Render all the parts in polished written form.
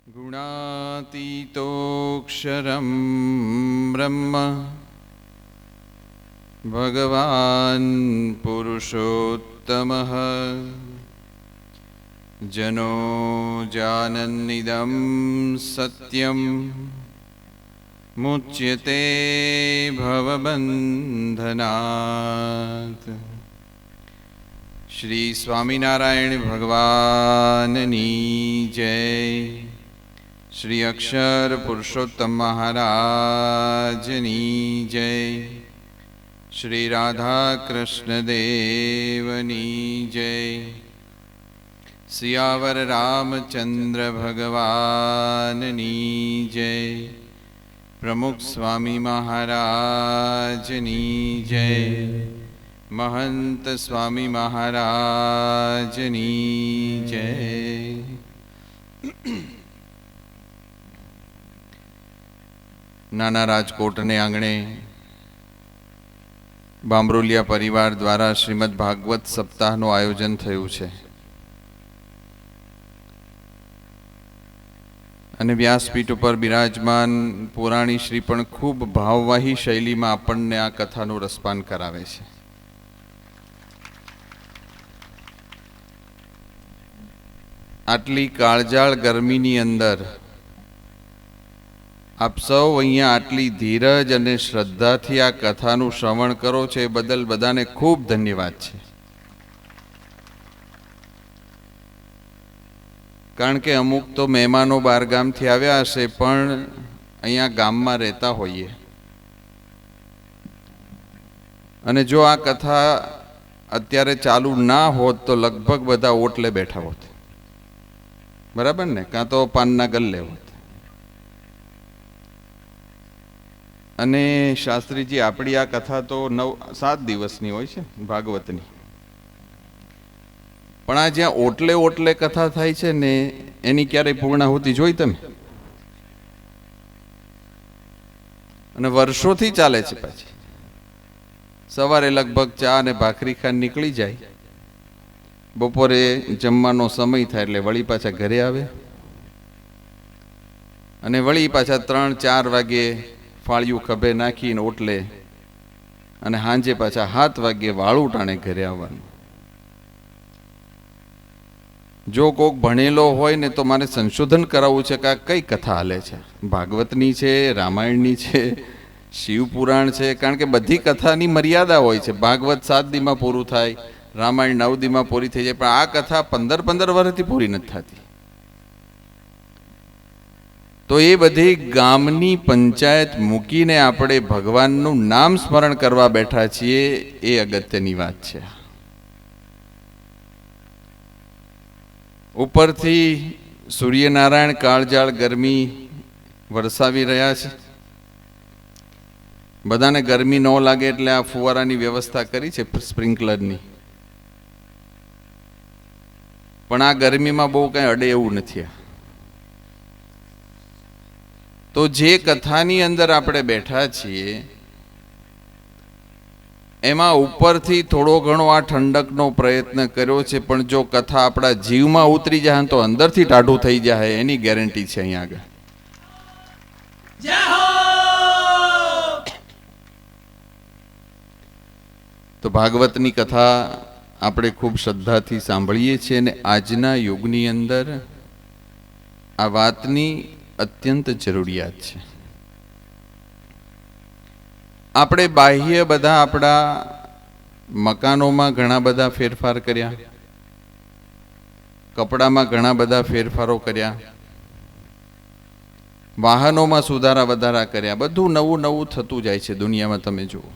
गुणातीतोऽक्षरं ब्रह्म भगवान् पुरुषोत्तमः जनो जानन्निदं सत्यं मुच्यते भवबन्धनात्। श्री स्वामिनारायण भगवाननी जय। श्री अक्षर पुरुषोत्तम महाराजनी जय। श्री राधा कृष्ण देवनी जय। सियावर रामचंद्र भगवाननी जय। प्रमुख स्वामी महाराजनी जय। महंत स्वामी महाराजनी जय। नाना राजकोट ने आंगणे बामरोलिया परिवार द्वारा श्रीमद भागवत सप्ताहનું આયોજન થયું છે અને વ્યાસપીઠ ઉપર બિરાજમાન પુરાણી શ્રી પણ ખૂબ ભાવવાહી શૈલીમાં આપણને આ કથાનું રસપાન કરાવે છે। આટલી કાળજાળ ગરમીની અંદર આપ સૌ અહીંયા આટલી ધીરજ અને શ્રદ્ધાથી આ કથાનું શ્રવણ કરો છો એ બદલ બધાને ખૂબ ધન્યવાદ છે। કારણ કે અમુક તો મહેમાનો બહારગામથી આવ્યા હશે પણ અહીંયા ગામમાં રહેતા હોઈએ અને જો આ કથા અત્યારે ચાલુ ના હોત તો લગભગ બધા ઓટલે બેઠા હોત, બરાબર ને? કાં તો પાનના ગલ્લે હોત। અને શાસ્ત્રીજી આપણી આ કથા તો 7 દિવસની હોય છે ભાગવતની, પણ આ જ્યાં ઓટલે ઓટલે કથા થાય છે ને એની ક્યારેય પૂર્ણાહુતિ જોઈ તમે? અને વર્ષોથી ચાલે છે। પાછી સવારે લગભગ ચા અને ભાખરી ખાન નીકળી જાય, બપોરે જમવાનો સમય થાય એટલે વળી પાછા ઘરે આવે અને વળી પાછા 3-4 વાગે ફાળિયું ખભે નાખીને ઓટલે અને સાંજે પાછા 7 વાગે વાળું ટાણે ઘરે આવવાનું। જો કોક ભણેલો હોય ને તો મારે સંશોધન કરાવવું છે કે આ કઈ કથા હાલે છે, ભાગવતની છે, રામાયણની છે, શિવપુરાણ છે? કારણ કે બધી કથાની મર્યાદા હોય છે। ભાગવત 7 દીમાં પૂરું થાય, રામાયણ 9 દીમાં પૂરી થઈ જાય, પણ આ કથા 15 વર્ષથી પૂરી નથી થતી। તો એ બધી ગામની પંચાયત મૂકીને આપણે ભગવાનનું નામ સ્મરણ કરવા બેઠા છીએ, એ અગત્યની વાત છે। ઉપરથી સૂર્યનારાયણ કાળજાળ ગરમી વરસાવી રહ્યા છે। બધાને ગરમી ન લાગે એટલે આ ફુવારાની વ્યવસ્થા કરી છે, સ્પ્રિંકલરની, પણ આ ગરમીમાં બહુ કંઈ અડે એવું નથી। તો જે કથાની અંદર આપણે બેઠા છીએ એમાં ઉપરથી થોડો ઘણો આ ઠંડકનો પ્રયત્ન કર્યો છે, પણ જો કથા આપણા જીવમાં ઉતરી જાય તો અંદરથી ટાઢું થઈ જાય એની ગેરંટી છે અહીંયા આગળ। તો ભાગવતની કથા આપણે ખૂબ શ્રદ્ધાથી સાંભળીએ છીએ અને આજના યુગની અંદર આ વાતની અત્યંત જરૂરિયાત છે। આપણે બાહ્ય બધા આપણા મકાનોમાં ઘણા બધા ફેરફાર કર્યા, કપડામાં ઘણા બધા ફેરફારો કર્યા, વાહનોમાં સુધારા વધારા કર્યા, બધું નવું નવું થતું જાય છે દુનિયામાં। તમે જુઓ,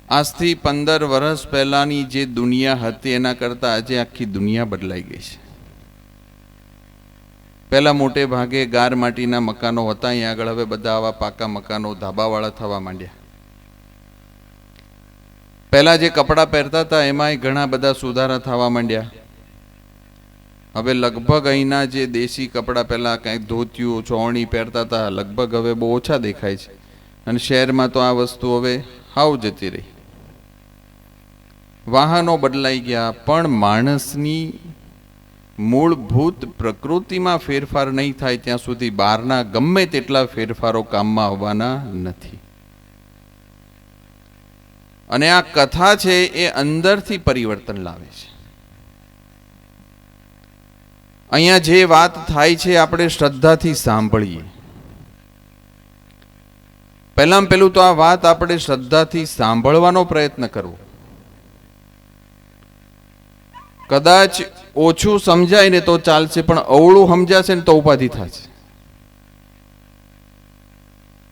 આજથી 15 વર્ષ પહેલાની જે દુનિયા હતી એના કરતાં આજે આખી દુનિયા બદલાઈ ગઈ છે। પહેલાં મોટે ભાગે ગાર માટીના મકાનો હતા, અહીંયા આગળ હવે બધા આવા પાકા મકાનો ધાબાવાળા થવા માંડ્યા। પહેલાં જે કપડાં પહેરતા હતા એમાંય ઘણા બધા સુધારા થવા માંડ્યા। હવે લગભગ અહીંના જે દેશી કપડાં પહેલાં કંઈક ધોતિયું ચોવણી પહેરતા હતા લગભગ હવે બહુ ઓછા દેખાય છે, અને શહેરમાં તો આ વસ્તુ હવે હાવ જતી રહી। વાહનો બદલાઈ ગયા, પણ માણસની મૂળભૂત પ્રકૃતિમાં ફેરફાર નહીં થાય ત્યાં સુધી બહારના ગમે તેટલા ફેરફારો કામમાં આવવાના નથી. અને આ કથા છે એ અંદરથી પરિવર્તન લાવે છે. અહીંયા જે વાત થાય છે આપણે શ્રદ્ધાથી સાંભળીએ. પહેલામાં પહેલું તો આ વાત આપણે શ્રદ્ધાથી સાંભળવાનો પ્રયત્ન કરવો. કદાચ ઓછું સમજાય ને તો ચાલશે, પણ અવળું સમજાશે ને તો ઉપાધિ થશે.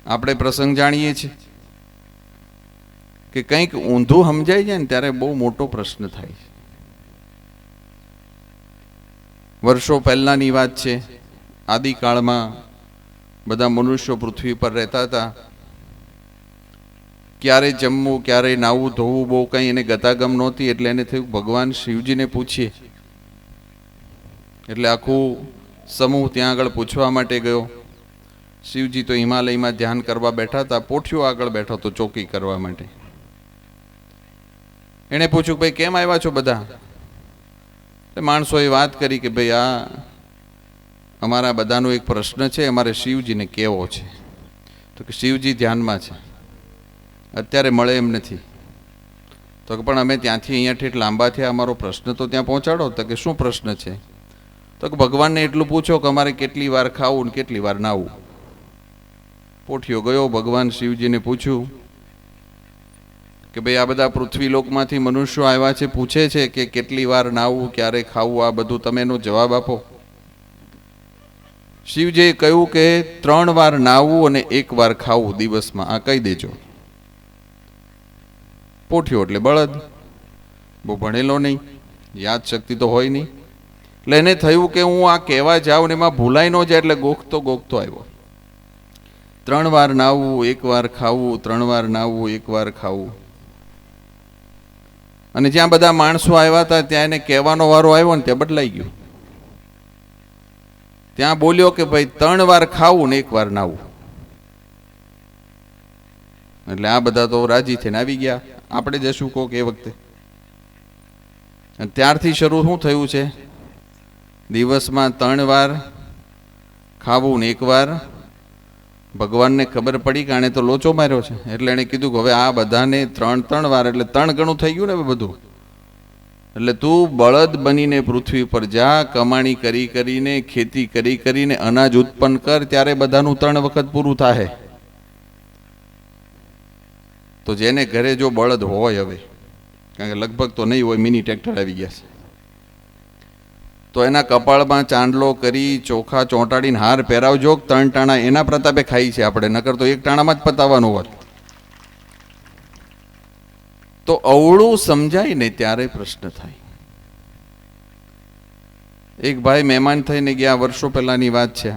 આપણે પ્રસંગ જાણીએ છીએ કે કંઈક ઊંધું સમજાઈ જાય ને ત્યારે બહુ મોટો પ્રશ્ન થાય છે. વર્ષો પહેલાની વાત છે. આદિકાળમાં બધા મનુષ્યો પૃથ્વી પર રહેતા હતા. ક્યારે જમવું, ક્યારે નાવું ધોવું બહુ કંઈ એને ગતાગમ નહોતી. એટલે એને થયું ભગવાન શિવજીને પૂછીએ. એટલે આખું સમૂહ ત્યાં આગળ પૂછવા માટે ગયો. શિવજી તો હિમાલયમાં ધ્યાન કરવા બેઠા હતા. પોઠિયો આગળ બેઠો હતો ચોકી કરવા માટે. એણે પૂછ્યું, ભાઈ કેમ આવ્યા છો બધા? માણસોએ વાત કરી કે ભાઈ આ અમારા બધાનો એક પ્રશ્ન છે, અમારે શિવજીને કહેવો છે. તો કે શિવજી ધ્યાનમાં છે, અત્યારે મળે એમ નથી. તો કે પણ અમે ત્યાંથી અહીંયા ઠેઠ લાંબા થયા, અમારો પ્રશ્ન તો ત્યાં પહોંચાડો. તો કે શું પ્રશ્ન છે? તો કે ભગવાનને એટલું પૂછો કે અમારે કેટલી વાર ખાવું ને કેટલી વાર નાવું. પોઠિયો ગયો, ભગવાન શિવજીને પૂછ્યું કે ભાઈ આ બધા પૃથ્વી લોકમાંથી મનુષ્યો આવ્યા છે, પૂછે છે કે કેટલી વાર નાવું, ક્યારે ખાવું, આ બધું તમે એનો જવાબ આપો. શિવજીએ કહ્યું કે 3 વાર નાવું અને 1 વાર ખાવું દિવસમાં, આ કહી દેજો. પોઠિયો એટલે બળદ, બહુ ભણેલો નહીં, યાદ શક્તિ તો હોય નહીં. એટલે એને થયું કે હું આ કહેવા જાઉં ને એમાં ભૂલાઈ ન જાય, એટલે ગોખતો ગોખતો આવ્યો. 3 વાર નાવું, 1 વાર ખાવું, 3 વાર નાવું, 1 વાર ખાવું. અને જ્યાં બધા માણસો આવ્યા હતા ત્યાં એને કહેવાનો વારો આવ્યો ને ત્યાં બદલાઈ ગયું. ત્યાં બોલ્યો કે ભાઈ 3 વાર ખાવું ને 1 વાર નાવું. એટલે આ બધા તો રાજી થઈને આવી ગયા. આપણે જશું કોક એ વખતે. ત્યારથી શરૂ શું થયું છે? દિવસમાં 3 વાર ખાવું ને 1 વાર. ભગવાનને ખબર પડી કે આણે તો લોચો માર્યો છે. એટલે એણે કીધું કે હવે આ બધાને 3 વાર એટલે 3 ગણું થઈ ગયું ને બધું. એટલે તું બળદ બનીને પૃથ્વી પર જા, કમાણી કરી કરીને, ખેતી કરી કરીને અનાજ ઉત્પન્ન કર, ત્યારે બધાનું 3 વખત પૂરું થાય. તો જેને ઘરે જો બળદ હોય, હવે કારણ કે લગભગ તો નહીં હોય, મિની ટ્રેક્ટર આવી ગયા છે, તો એના કપાળમાં ચાંદલો કરી, ચોખા ચોંટાડીને હાર પહેરાવજો. 3 ટાણા એના પ્રતાપે ખાઈ છે આપણે, નકર તો 1 ટાણામાં જ પતાવવાનું હોત. તો અવળું સમજાય ને ત્યારે પ્રશ્ન થાય. એક ભાઈ મહેમાન થઈને ગયા, વર્ષો પહેલાની વાત છે.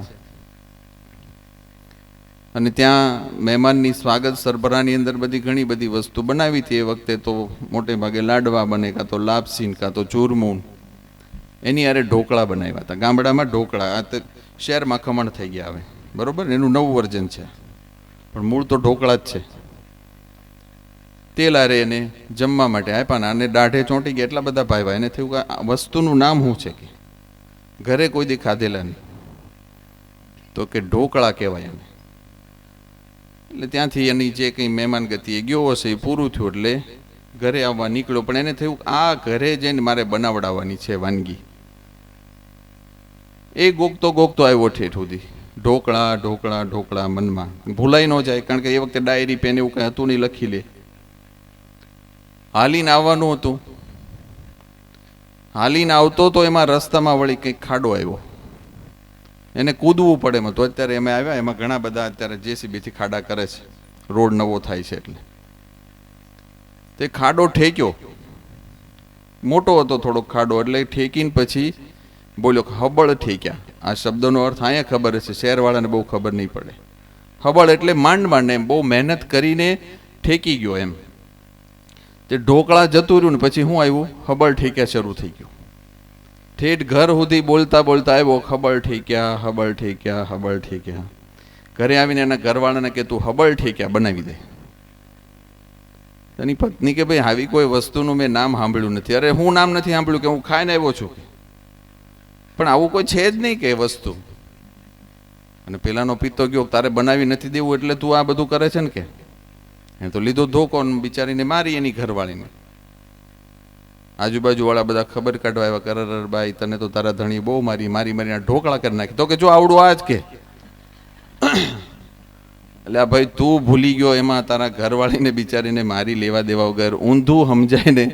અને ત્યાં મહેમાનની સ્વાગત સરભરાની અંદર બધી ઘણી બધી વસ્તુ બનાવી હતી. એ વખતે તો મોટે ભાગે લાડવા બને, કાં તો લાપસી, કાં તો ચૂરમું. એની યારે ઢોકળા બનાવ્યા હતા. ગામડામાં ઢોકળા, આ તો શહેરમાં ખમણ થઈ ગયા હવે, બરોબર, એનું નવું વર્જન છે, પણ મૂળ તો ઢોકળા જ છે. તેલ આરે એને જમવા માટે આપ્યા ને, અને દાઢે ચોંટી ગયા. એટલા બધા ભાવ્યા. એને થયું કે આ વસ્તુનું નામ શું છે, કે ઘરે કોઈ દી ખાધેલા નહીં. તો કે ઢોકળા કહેવાય એને. એટલે ત્યાંથી એની જે કંઈ મહેમાન ગતિ એ ગયો હશે એ પૂરું થયું. એટલે ઘરે આવવા નીકળ્યો. પણ એને થયું આ ઘરે જઈને મારે બનાવડાવવાની છે વાનગી. એ ગોખતો ગોખતો આવ્યો ઠેઠ સુધી. ઢોકળા ઢોકળા ઢોકળા મનમાં ભૂલાઈ ન જાય, કારણ કે એ વખતે ડાયરી પેન એવું કંઈ હતું નહીં, લખી લે. હાલીને આવવાનું હતું. હાલીને આવતો તો એમાં રસ્તામાં વળી કંઈક ખાડો આવ્યો. એને કૂદવું પડે એમાં. તો અત્યારે અમે આવ્યા, એમાં ઘણા બધા અત્યારે જેસીબીથી ખાડા કરે છે, રોડ નવો થાય છે એટલે. તે ખાડો ઠેક્યો, મોટો હતો થોડોક ખાડો, એટલે ઠેકીને પછી બોલ્યો હબળ ઠેક્યા. આ શબ્દનો અર્થ અહીંયા ખબર હશે, શહેરવાળાને બહુ ખબર નહીં પડે. હબળ એટલે માંડ માંડ, એમ બહુ મહેનત કરીને ઠેકી ગયો એમ. તે ઢોકળા જતું રહ્યું ને પછી શું આવ્યું? હબળ ઠેક્યા શરૂ થઈ ગયું. ઠેઠ ઘર સુધી બોલતા બોલતા આવ્યો, હબળ ઠેક્યા, હબળ ઠેક્યા, હબળ ઠેક્યા. ઘરે આવીને એના ઘરવાળાને કે તું હબળ ઠેક્યા બનાવી દે. એની પત્ની કે ભાઈ આવી કોઈ વસ્તુનું મેં નામ સાંભળ્યું નથી. અરે હું નામ નથી સાંભળ્યું, કે હું ખાઈને આવ્યો છું. પણ આવું કોઈ છે જ નહીં કે એ વસ્તુ. અને પેલાનો પિત્તો ગયો, તારે બનાવી નથી દેવું એટલે તું આ બધું કરે છે ને કે. એ તો લીધો ધોકો, બિચારીને મારી એની ઘરવાળીને. આજુબાજુ વાળા બધા ખબર કાઢવા આવ્યા, કરર ભાઈ તને તો તારા ધણી બહુ મારી મારીને ઢોકળા કરી નાખી. તો કે જો આવડું આ જ કે. એટલે આ ભાઈ તું ભૂલી ગયો એમાં તારા ઘરવાળીને બિચારીને મારી લેવા દેવા વગર ઊંધું સમજાય ને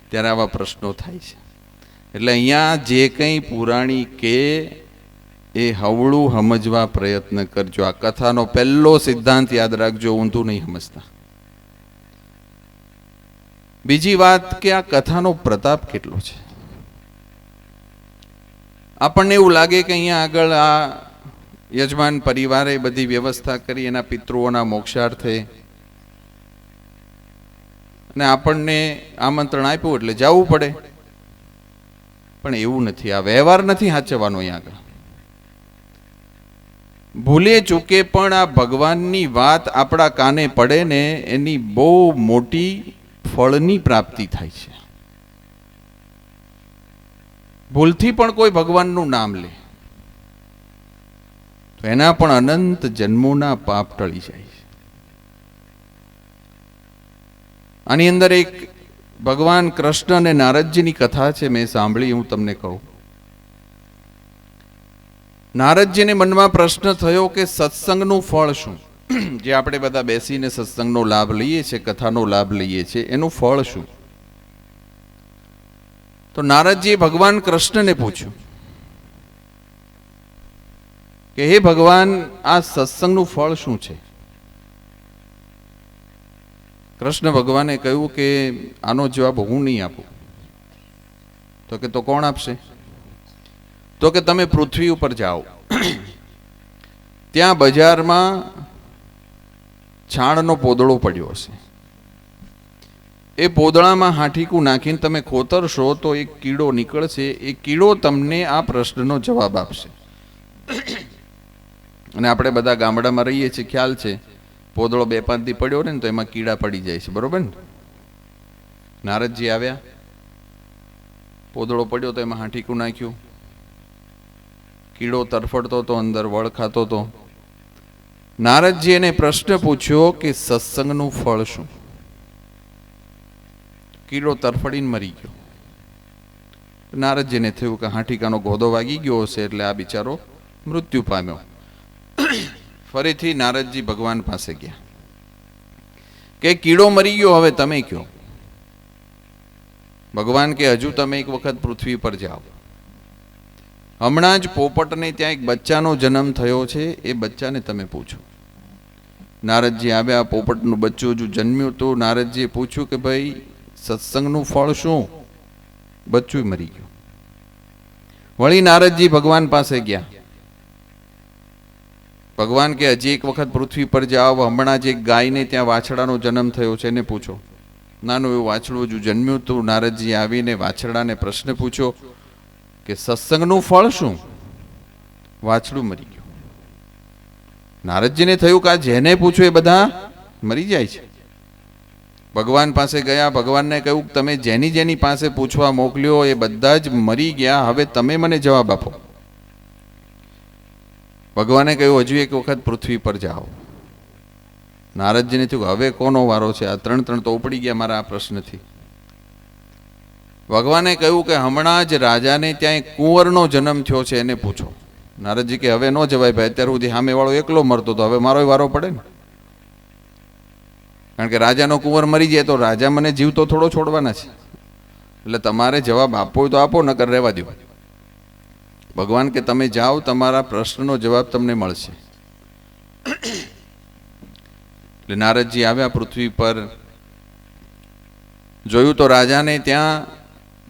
ત્યારે આવા પ્રશ્નો થાય છે. એટલે અહીંયા જે કંઈ પુરાણી કે એ હવળું સમજવા પ્રયત્ન કરજો. આ કથાનો પહેલો સિદ્ધાંત યાદ રાખજો, ઊંધું નહીં સમજતા. બીજી વાત કે આ કથાનો પ્રતાપ કેટલો છે. આપણને એવું લાગે કે અહીંયા આગળ આ યજમાન પરિવારે બધી વ્યવસ્થા કરી એના પિતૃઓના મોક્ષાર્થે, અને આપણને આમંત્રણ આપ્યું એટલે જવું પડે. પણ એવું નથી, આ વ્યવહાર નથી સાચવવાનો. અહીંયા આગળ ભૂલે ચૂકે પણ આ ભગવાનની વાત આપણા કાને પડે ને એની બહુ મોટી ફળની પ્રાપ્તિ થાય છે. ભૂલથી પણ કોઈ ભગવાનનું નામ લે તો એના પણ અનંત જન્મોના પાપ ટળી જાય છે. આની અંદર એક ભગવાન કૃષ્ણ અને નારદજીની કથા છે, મેં સાંભળી, હું તમને કહું. નારદજીને મનમાં પ્રશ્ન થયો કે સત્સંગનું ફળ શું? જે આપણે બધા બેસીને સત્સંગનો લાભ લઈએ છીએ, કથાનો લાભ લઈએ છીએ, એનું ફળ શું? તો નારદજીએ ભગવાન કૃષ્ણને પૂછ્યું કે હે ભગવાન, આ સત્સંગનું ફળ શું છે? કૃષ્ણ ભગવાને કહ્યું કે આનો જવાબ હું નહીં આપું. તો કે તો કોણ આપશે? તો કે તમે પૃથ્વી ઉપર જાઓ, ત્યાં બજારમાં છાણનો પોદળો પડ્યો હશે. એ પોદળામાં હાંઠીકું નાખીને તમે ખોતરશો તો એક કીડો નીકળશે. એ કીડો તમને આ પ્રશ્નનો જવાબ આપશે. અને આપણે બધા ગામડામાં રહીએ છીએ, ખ્યાલ છે, પોદળો 2-5 દી પડ્યો ને તો એમાં કીડા પડી જાય છે, બરોબર ને? નારદજી આવ્યા, પોદળો પડ્યો તો એમાં હાંઠીકું નાખ્યું, કીડો તરફડતો તો અંદર વળ ખાતો તો. નારદજી એને પ્રશ્ન પૂછ્યો કે સત્સંગનું ફળ શું? કીડો તરફડીને મરી ગયો. નારદજીને થયું કે હાંઠીકાનો ગોદો વાગી ગયો હશે એટલે આ બિચારો મૃત્યુ પામ્યો. ફરીથી નારદજી ભગવાન પાસે ગયા કે કીડો મરી ગયો, હવે તમે કહો. ભગવાન કે હજુ તમે એક વખત પૃથ્વી પર જાઓ. હમણાં જ પોપટને ત્યાં એક બચ્ચાનો જન્મ થયો છે, એ બચ્ચાને તમે પૂછો. નારદજી આવ્યા, પોપટનું બચ્ચું હજુ જન્મ્યું હતું. નારદજીએ પૂછ્યું કે ભાઈ સત્સંગનું ફળ શું? બચ્ચું મરી ગયું. વળી નારદજી ભગવાન પાસે ગયા. ભગવાન કે હજી એક વખત પૃથ્વી પર જાઓ, હમણાં જ એક ગાયને ત્યાં વાછડાનો જન્મ થયો છે એને પૂછો. નાનું એવું વાછડું હજુ જન્મ્યું હતું. નારદજી આવીને વાછડાને પ્રશ્ન પૂછ્યો કે સત્સંગનું ફળ શું? વાછડું મરી ગયું. નારદજીને થયું કે આ જેને પૂછ્યું એ બધા મરી જાય છે. ભગવાન પાસે ગયા, ભગવાનને કહ્યું તમે જેની જેની પાસે પૂછવા મોકલ્યો એ બધા જ મરી ગયા, હવે તમે મને જવાબ આપો. ભગવાને કહ્યું હજુ એક વખત પૃથ્વી પર જાઓ. નારદજીને થયું હવે કોનો વારો છે? આ 3 તો ઉપડી ગયા મારા આ પ્રશ્નથી. ભગવાને કહ્યું કે હમણાં જ રાજાને ત્યાં એક કુંવરનો જન્મ થયો છે, એને પૂછો. નારદજી કે હવે ન જવાય ભાઈ, અત્યાર સુધી સામેવાળો એકલો મરતો તો હવે મારો વારો પડે ને. કારણ કે રાજાનો કુંવર મરી જાય તો રાજા મને જીવતો થોડો છોડવાના છે. એટલે તમારે જવાબ આપવો હોય તો આપો, નકર રહેવા દો. ભગવાન કે તમે જાઓ, તમારા પ્રશ્નનો જવાબ તમને મળશે. એટલે નારદજી આવ્યા પૃથ્વી પર. જોયું તો રાજાને ત્યાં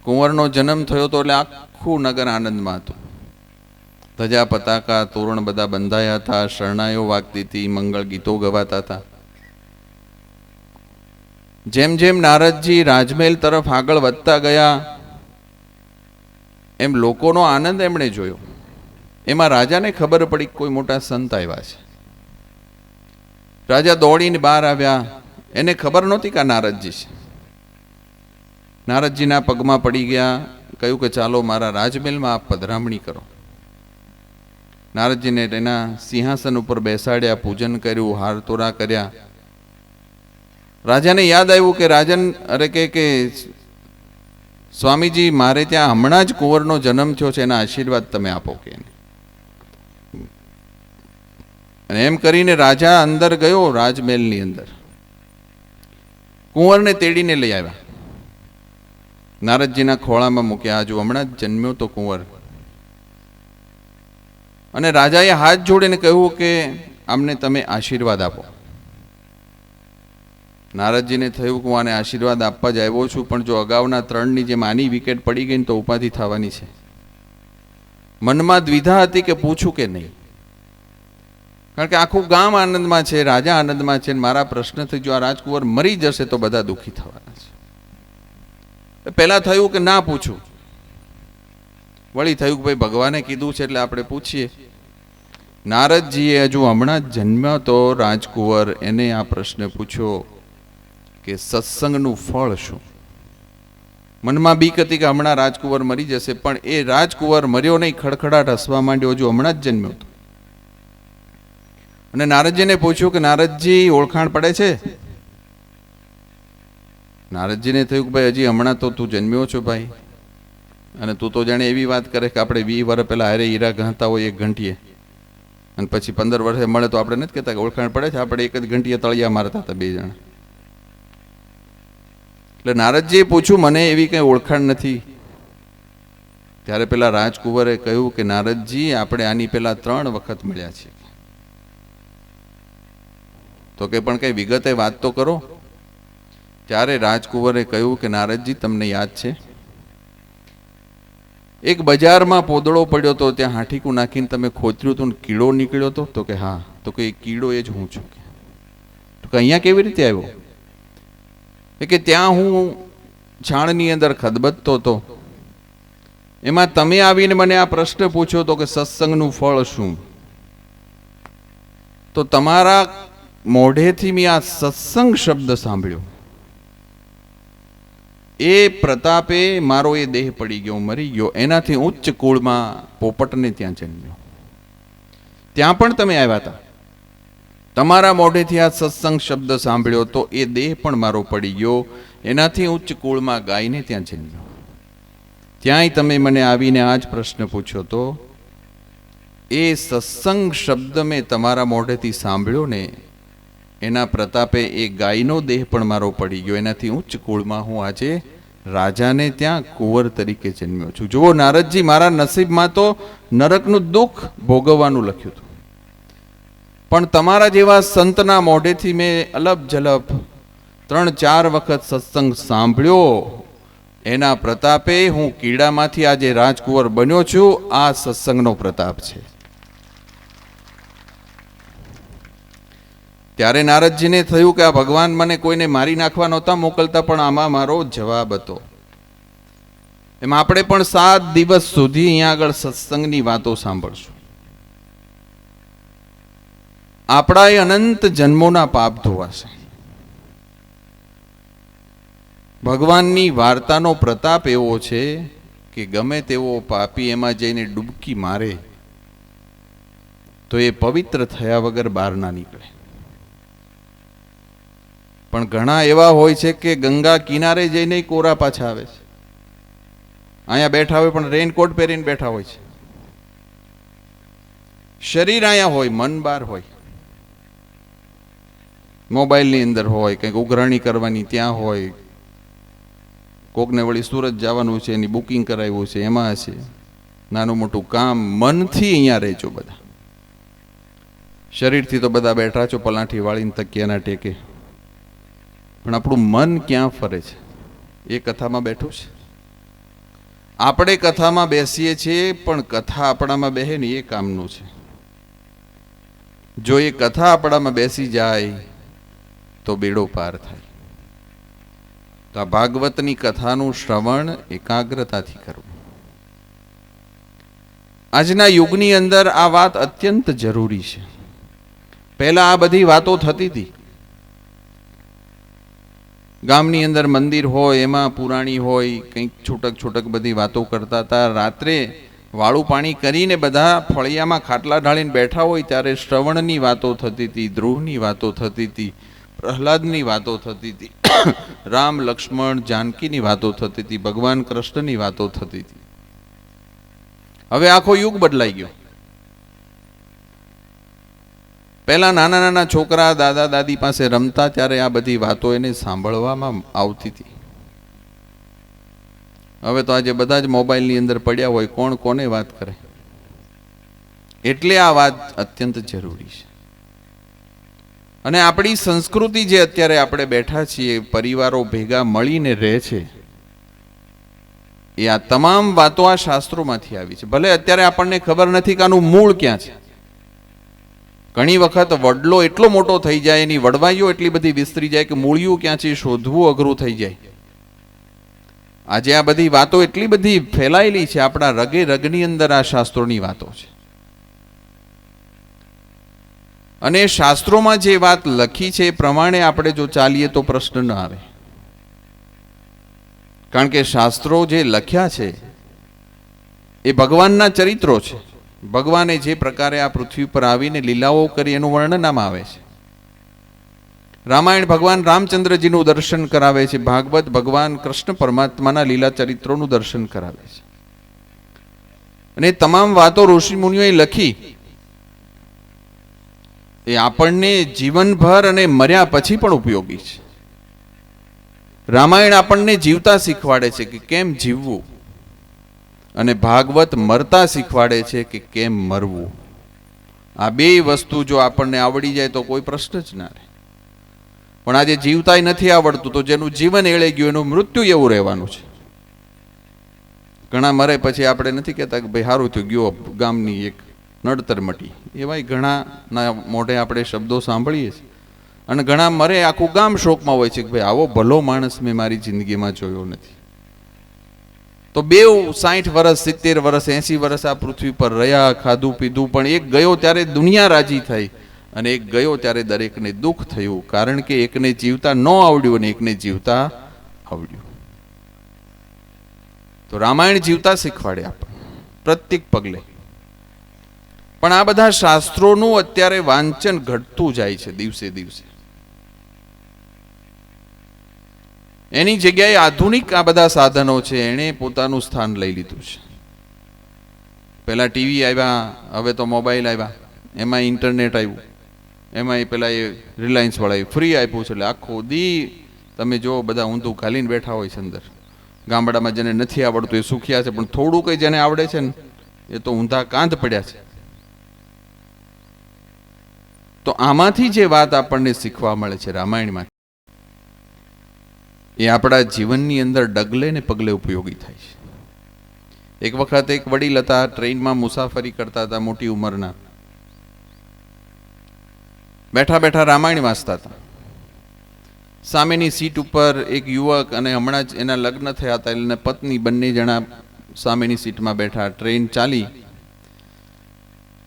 કુંવરનો જન્મ થયો હતો એટલે આખું નગર આનંદમાં હતું. ધજા પતાકા તોરણ બધા બંધાયા હતા, શરણાઈઓ વાગતી હતી, મંગળ ગીતો ગવાતા હતા. જેમ જેમ નારદજી રાજમહેલ તરફ આગળ વધતા ગયા એમ લોકોનો આનંદ એમણે જોયો. એમાં રાજાને ખબર પડી કોઈ મોટા સંત આવ્યા છે. રાજા દોડીને બહાર આવ્યા. એને ખબર નહોતી કે આ નારદજી છે. નારદજીના પગમાં પડી ગયા, કહ્યું કે ચાલો મારા રાજમહેલમાં આપ પધરામણી કરો. નારદજીને એના સિંહાસન ઉપર બેસાડ્યા, પૂજન કર્યું, હાર તોરા કર્યા. રાજાને યાદ આવ્યું કે રાજન અરે કે સ્વામીજી મારે ત્યાં હમણાં જ કુંવરનો જન્મ થયો છે, એના આશીર્વાદ તમે આપો કે. અને એમ કરીને રાજા અંદર ગયો, રાજમહેલની અંદર કુંવરને તેડીને લઈ આવ્યા, નારદજીના ખોળામાં મૂક્યા. હજુ હમણાં જ જન્મ્યો તો કુંવર. અને રાજાએ હાથ જોડીને કહ્યું કે આમને તમે આશીર્વાદ આપો. નારદજીને થયું કે હું આને આશીર્વાદ આપવા જ આવ્યો છું, પણ જો અગાઉના 3ની જેમ આની વિકેટ પડી ગઈ તો ઉપાધિ થવાની છે. મનમાં દ્વિધા હતી કે પૂછું કે નહીં, કારણ કે આખું ગામ આનંદમાં છે, રાજા આનંદમાં છે. મારા પ્રશ્નથી જો આ રાજકુંવર મરી જશે તો બધા દુઃખી થવાના છે. પહેલા થયું કે ના પૂછું, વળી થયું કે ભાઈ ભગવાને કીધું છે એટલે આપણે પૂછીએ. નારદજીએ હજુ હમણાં જ જન્મ્યો તો રાજકુંવર, એને આ પ્રશ્ન પૂછ્યો કે સત્સંગનું ફળ શું. મનમાં બીક હતી કે હમણાં રાજકુંવર મરી જશે, પણ એ રાજકુંવર મર્યો નહીં, ખડખડાટ હસવા માંડ્યો. હજુ હમણાં જ જન્મ્યો હતો. અને નારદજીને પૂછ્યું કે નારદજી ઓળખાણ પડે છે? નારદજીને થયું કે ભાઈ હજી હમણાં તો તું જન્મ્યો છો ભાઈ, અને તું તો જાણે એવી વાત કરે કે આપણે 20 વર્ષ પહેલા હારે હીરા ગણતા હોય એક ઘંટીએ, અને પછી 15 વર્ષે મળે તો આપણે નથી કહેતા કે ઓળખાણ પડે છે. આપણે એક જ ઘંટીએ તળિયા મારતા હતા 2 જણા. એટલે નારદજીએ પૂછ્યું મને એવી કંઈ ઓળખાણ નથી. ત્યારે પેલા રાજકુંવરે કહ્યું કે નારદજી આપણે આની પહેલા 3 વખત મળ્યા છીએ. તો કે પણ કઈ વિગતે વાત તો કરો. ત્યારે રાજકુંવરે કહ્યું કે નારદજી તમને યાદ છે એક બજારમાં પોદળો પડ્યો તો, ત્યાં હાંઠીકું નાખીને તમે ખોતર્યું હતું, કીડો નીકળ્યો હતો? તો કે હા. તો કે એ કીડો એ જ હું છું. તો કે અહીંયા કેવી રીતે આવ્યો? કે ત્યાં હું છાણની અંદર ખદબદતો હતો, એમાં તમે આવીને મને આ પ્રશ્ન પૂછ્યો તો કે સત્સંગનું ફળ શું. તો તમારા મોઢેથી મેં આ સત્સંગ શબ્દ સાંભળ્યો, એ પ્રતાપે મારો એ દેહ પડી ગયો, મરી ગયો. એનાથી ઉચ્ચ કુળમાં પોપટને ત્યાં જન્મ્યો, ત્યાં પણ તમે આવ્યા હતા. તમારા મોઢેથી આ સત્સંગ શબ્દ સાંભળ્યો તો એ દેહ પણ મારો પડી ગયો, એનાથી ઉચ્ચ કુળમાં ગાયને ત્યાં જન્મ્યો. ત્યાંય તમે મને આવીને આ જ પ્રશ્ન પૂછ્યો તો એ સત્સંગ શબ્દ મેં તમારા મોઢેથી સાંભળ્યો ને, એના પ્રતાપે એ ગાયનો દેહ પણ મારો પડી ગયો, એનાથી ઉચ્ચ કુળમાં હું આજે રાજાને ત્યાં કુંવર તરીકે જન્મ્યો છું. જુઓ નારદજી, મારા નસીબમાં તો નરકનું દુઃખ ભોગવવાનું લખ્યું હતું, પણ તમારા જેવા સંતના મોઢેથી મેં અલપ જલપ 3-4 વખત સત્સંગ સાંભળ્યો, એના પ્રતાપે હું કીડામાંથી આજે રાજકુંવર બન્યો છું. આ સત્સંગનો પ્રતાપ છે. ત્યારે નારદજીને થયું કે આ ભગવાન મને કોઈને મારી નાખવા નહોતા મોકલતા, પણ આમાં મારો જવાબ હતો. એમ આપણે પણ 7 દિવસ સુધી અહીંયા આગળ સત્સંગની વાતો સાંભળશું. આપણા એ અનંત જન્મોના પાપ ધોવાશે. ભગવાનની વાર્તાનો પ્રતાપ એવો છે કે ગમે તેવો પાપી એમાં જઈને ડૂબકી મારે તો એ પવિત્ર થયા વગર બહાર ના નીકળે. પણ ઘણા એવા હોય છે કે ગંગા કિનારે જઈને કોરા પાછા આવે છે. અહીંયા બેઠા હોય પણ રેનકોટ પહેરીને બેઠા હોય છે. શરીર અહીંયા હોય, મન બહાર હોય, મોબાઈલની અંદર હોય, કંઈક ઉઘરાણી કરવાની ત્યાં હોય, કોકને વળી સુરત જવાનું છે, એની બુકિંગ કરાવ્યું છે, એમાં હશે નાનું મોટું કામ. મનથી અહીંયા રહેજો બધા. શરીરથી તો બધા બેઠા છો પલાઠી વાળીને તકિયાના ટેકે, પણ આપણું મન ક્યાં ફરે છે? એ કથામાં બેઠું છે. આપણે કથામાં બેસીએ છીએ, પણ કથા આપણામાં બેહે ને એ કામનું છે. જો એ કથા આપણામાં બેસી જાય તો બેડો પાર થાય. તો આ ભાગવતની કથાનું શ્રવણ એકાગ્રતાથી કરવું. આજના યુગની અંદર આ વાત અત્યંત જરૂરી છે. પહેલા આ બધી વાતો થતી હતી, ગામની અંદર મંદિર હોય એમાં પુરાણી હોય કંઈક છૂટક છૂટક બધી વાતો કરતા હતા. રાત્રે વાળું પાણી કરીને બધા ફળિયામાં ખાટલા ઢાળીને બેઠા હોય ત્યારે શ્રવણની વાતો થતી હતી, ધ્રુવની વાતો થતી હતી, પ્રહલાદની વાતો થતી હતી, રામ લક્ષ્મણ જાનકીની વાતો થતી હતી, ભગવાન કૃષ્ણની વાતો થતી હતી. હવે આખો યુગ બદલાઈ ગયો. પહેલા નાના નાના છોકરા દાદા દાદી પાસે રમતા ત્યારે આ બધી વાતો એને સાંભળવામાં આવતી હતી. હવે તો આજે બધા જ મોબાઈલની અંદર પડ્યા હોય, કોણ કોને વાત કરે. એટલે આ વાત અત્યંત જરૂરી છે. અને આપણી સંસ્કૃતિ જે અત્યારે આપણે બેઠા છીએ, પરિવારો ભેગા મળીને રહે છે, એ આ તમામ વાતો આ શાસ્ત્રોમાંથી આવી છે. ભલે અત્યારે આપણને ખબર નથી કે આનું મૂળ ક્યાં છે. ઘણી વખત વડલો એટલો મોટો થઈ જાય, એની વડવાઈઓ એટલી બધી વિસ્તરી જાય કે મૂળિયું ક્યાં છે શોધવું અઘરું થઈ જાય. આજે આ બધી વાતો એટલી બધી ફેલાયેલી છે, આપણા રગે રગની અંદર આ શાસ્ત્રોની વાતો છે. અને શાસ્ત્રોમાં જે વાત લખી છે એ પ્રમાણે આપણે જો ચાલીએ તો પ્રશ્ન ન આવે. કારણ કે શાસ્ત્રો જે લખ્યા છે એ ભગવાનના ચરિત્રો છે. ભગવાને જે પ્રકારે આ પૃથ્વી પર આવીને લીલાઓ કરી એનું વર્ણન આમાં આવે છે. રામાયણ ભગવાન રામચંદ્રજીનું દર્શન કરાવે છે, ભાગવત ભગવાન કૃષ્ણ પરમાત્માના લીલા ચરિત્રોનું દર્શન કરાવે છે. અને તમામ વાતો ઋષિ મુનિઓએ લખી એ આપણને જીવનભર અને મર્યા પછી પણ ઉપયોગી છે. રામાયણ આપણને જીવતા શીખવાડે છે કે કેમ જીવવું, અને ભાગવત મરતા શીખવાડે છે કે કેમ મરવું. આ બે વસ્તુ જો આપણને આવડી જાય તો કોઈ પ્રશ્ન જ ના રહે. પણ આજે જીવતાય નથી આવડતું તો જેનું જીવન એળે ગયું એનું મૃત્યુ એવું રહેવાનું છે. ઘણા મરે પછી આપણે નથી કહેતા કે ભાઈ સારું થયું, ગયો ગામની એક નડતર મટી. એવાય ઘણાના મોઢે આપણે શબ્દો સાંભળીએ છીએ. અને ઘણા મરે આખું ગામ શોકમાં હોય છે કે ભાઈ આવો ભલો માણસ મેં મારી જિંદગીમાં જોયો નથી. તો 60 વર્ષ 70 વર્ષ 80 વર્ષ આ પૃથ્વી પર રહ્યા, ખાધું પીધું, પણ એક ગયો ત્યારે દુનિયા રાજી થઈ અને એક ગયો ત્યારે દરેકને દુઃખ થયું. કારણ કે એકને જીવતા ન આવડ્યું અને એકને જીવતા આવડ્યું. તો રામાયણ જીવતા શીખવાડે આપણને પ્રત્યેક પગલે. પણ આ બધા શાસ્ત્રોનું અત્યારે વાંચન ઘટતું જાય છે દિવસે દિવસે. એની જગ્યાએ આધુનિક આ બધા સાધનો છે એણે પોતાનું સ્થાન લઈ લીધું છે. પહેલા ટીવી આવ્યા, હવે તો મોબાઈલ આવ્યા, એમાં ઇન્ટરનેટ આવ્યું, એમાં પેલા એ રિલાયન્સ વાળા ફ્રી આપ્યું છે. એટલે આખો દી તમે જો બધા ઊંધું ઘાલીને બેઠા હોય છે અંદર. ગામડામાં જેને નથી આવડતું એ સુખ્યા છે, પણ થોડું કંઈ જેને આવડે છે ને એ તો ઊંધા કાંધ પડ્યા છે. તો આમાંથી જે વાત આપણને શીખવા મળે છે રામાયણમાં, એ આપણા જીવનની અંદર ડગલે ને પગલે ઉપયોગી થાય છે. એક વખત એક વડીલ હતા, ટ્રેનમાં મુસાફરી કરતા હતા, મોટી ઉંમરના. બેઠા બેઠા રામાયણ વાંચતા હતા. સામેની સીટ ઉપર એક યુવક અને હમણાં જ એના લગ્ન થયા હતા એટલે પત્ની બંને જણા સામેની સીટમાં બેઠા. ટ્રેન ચાલી.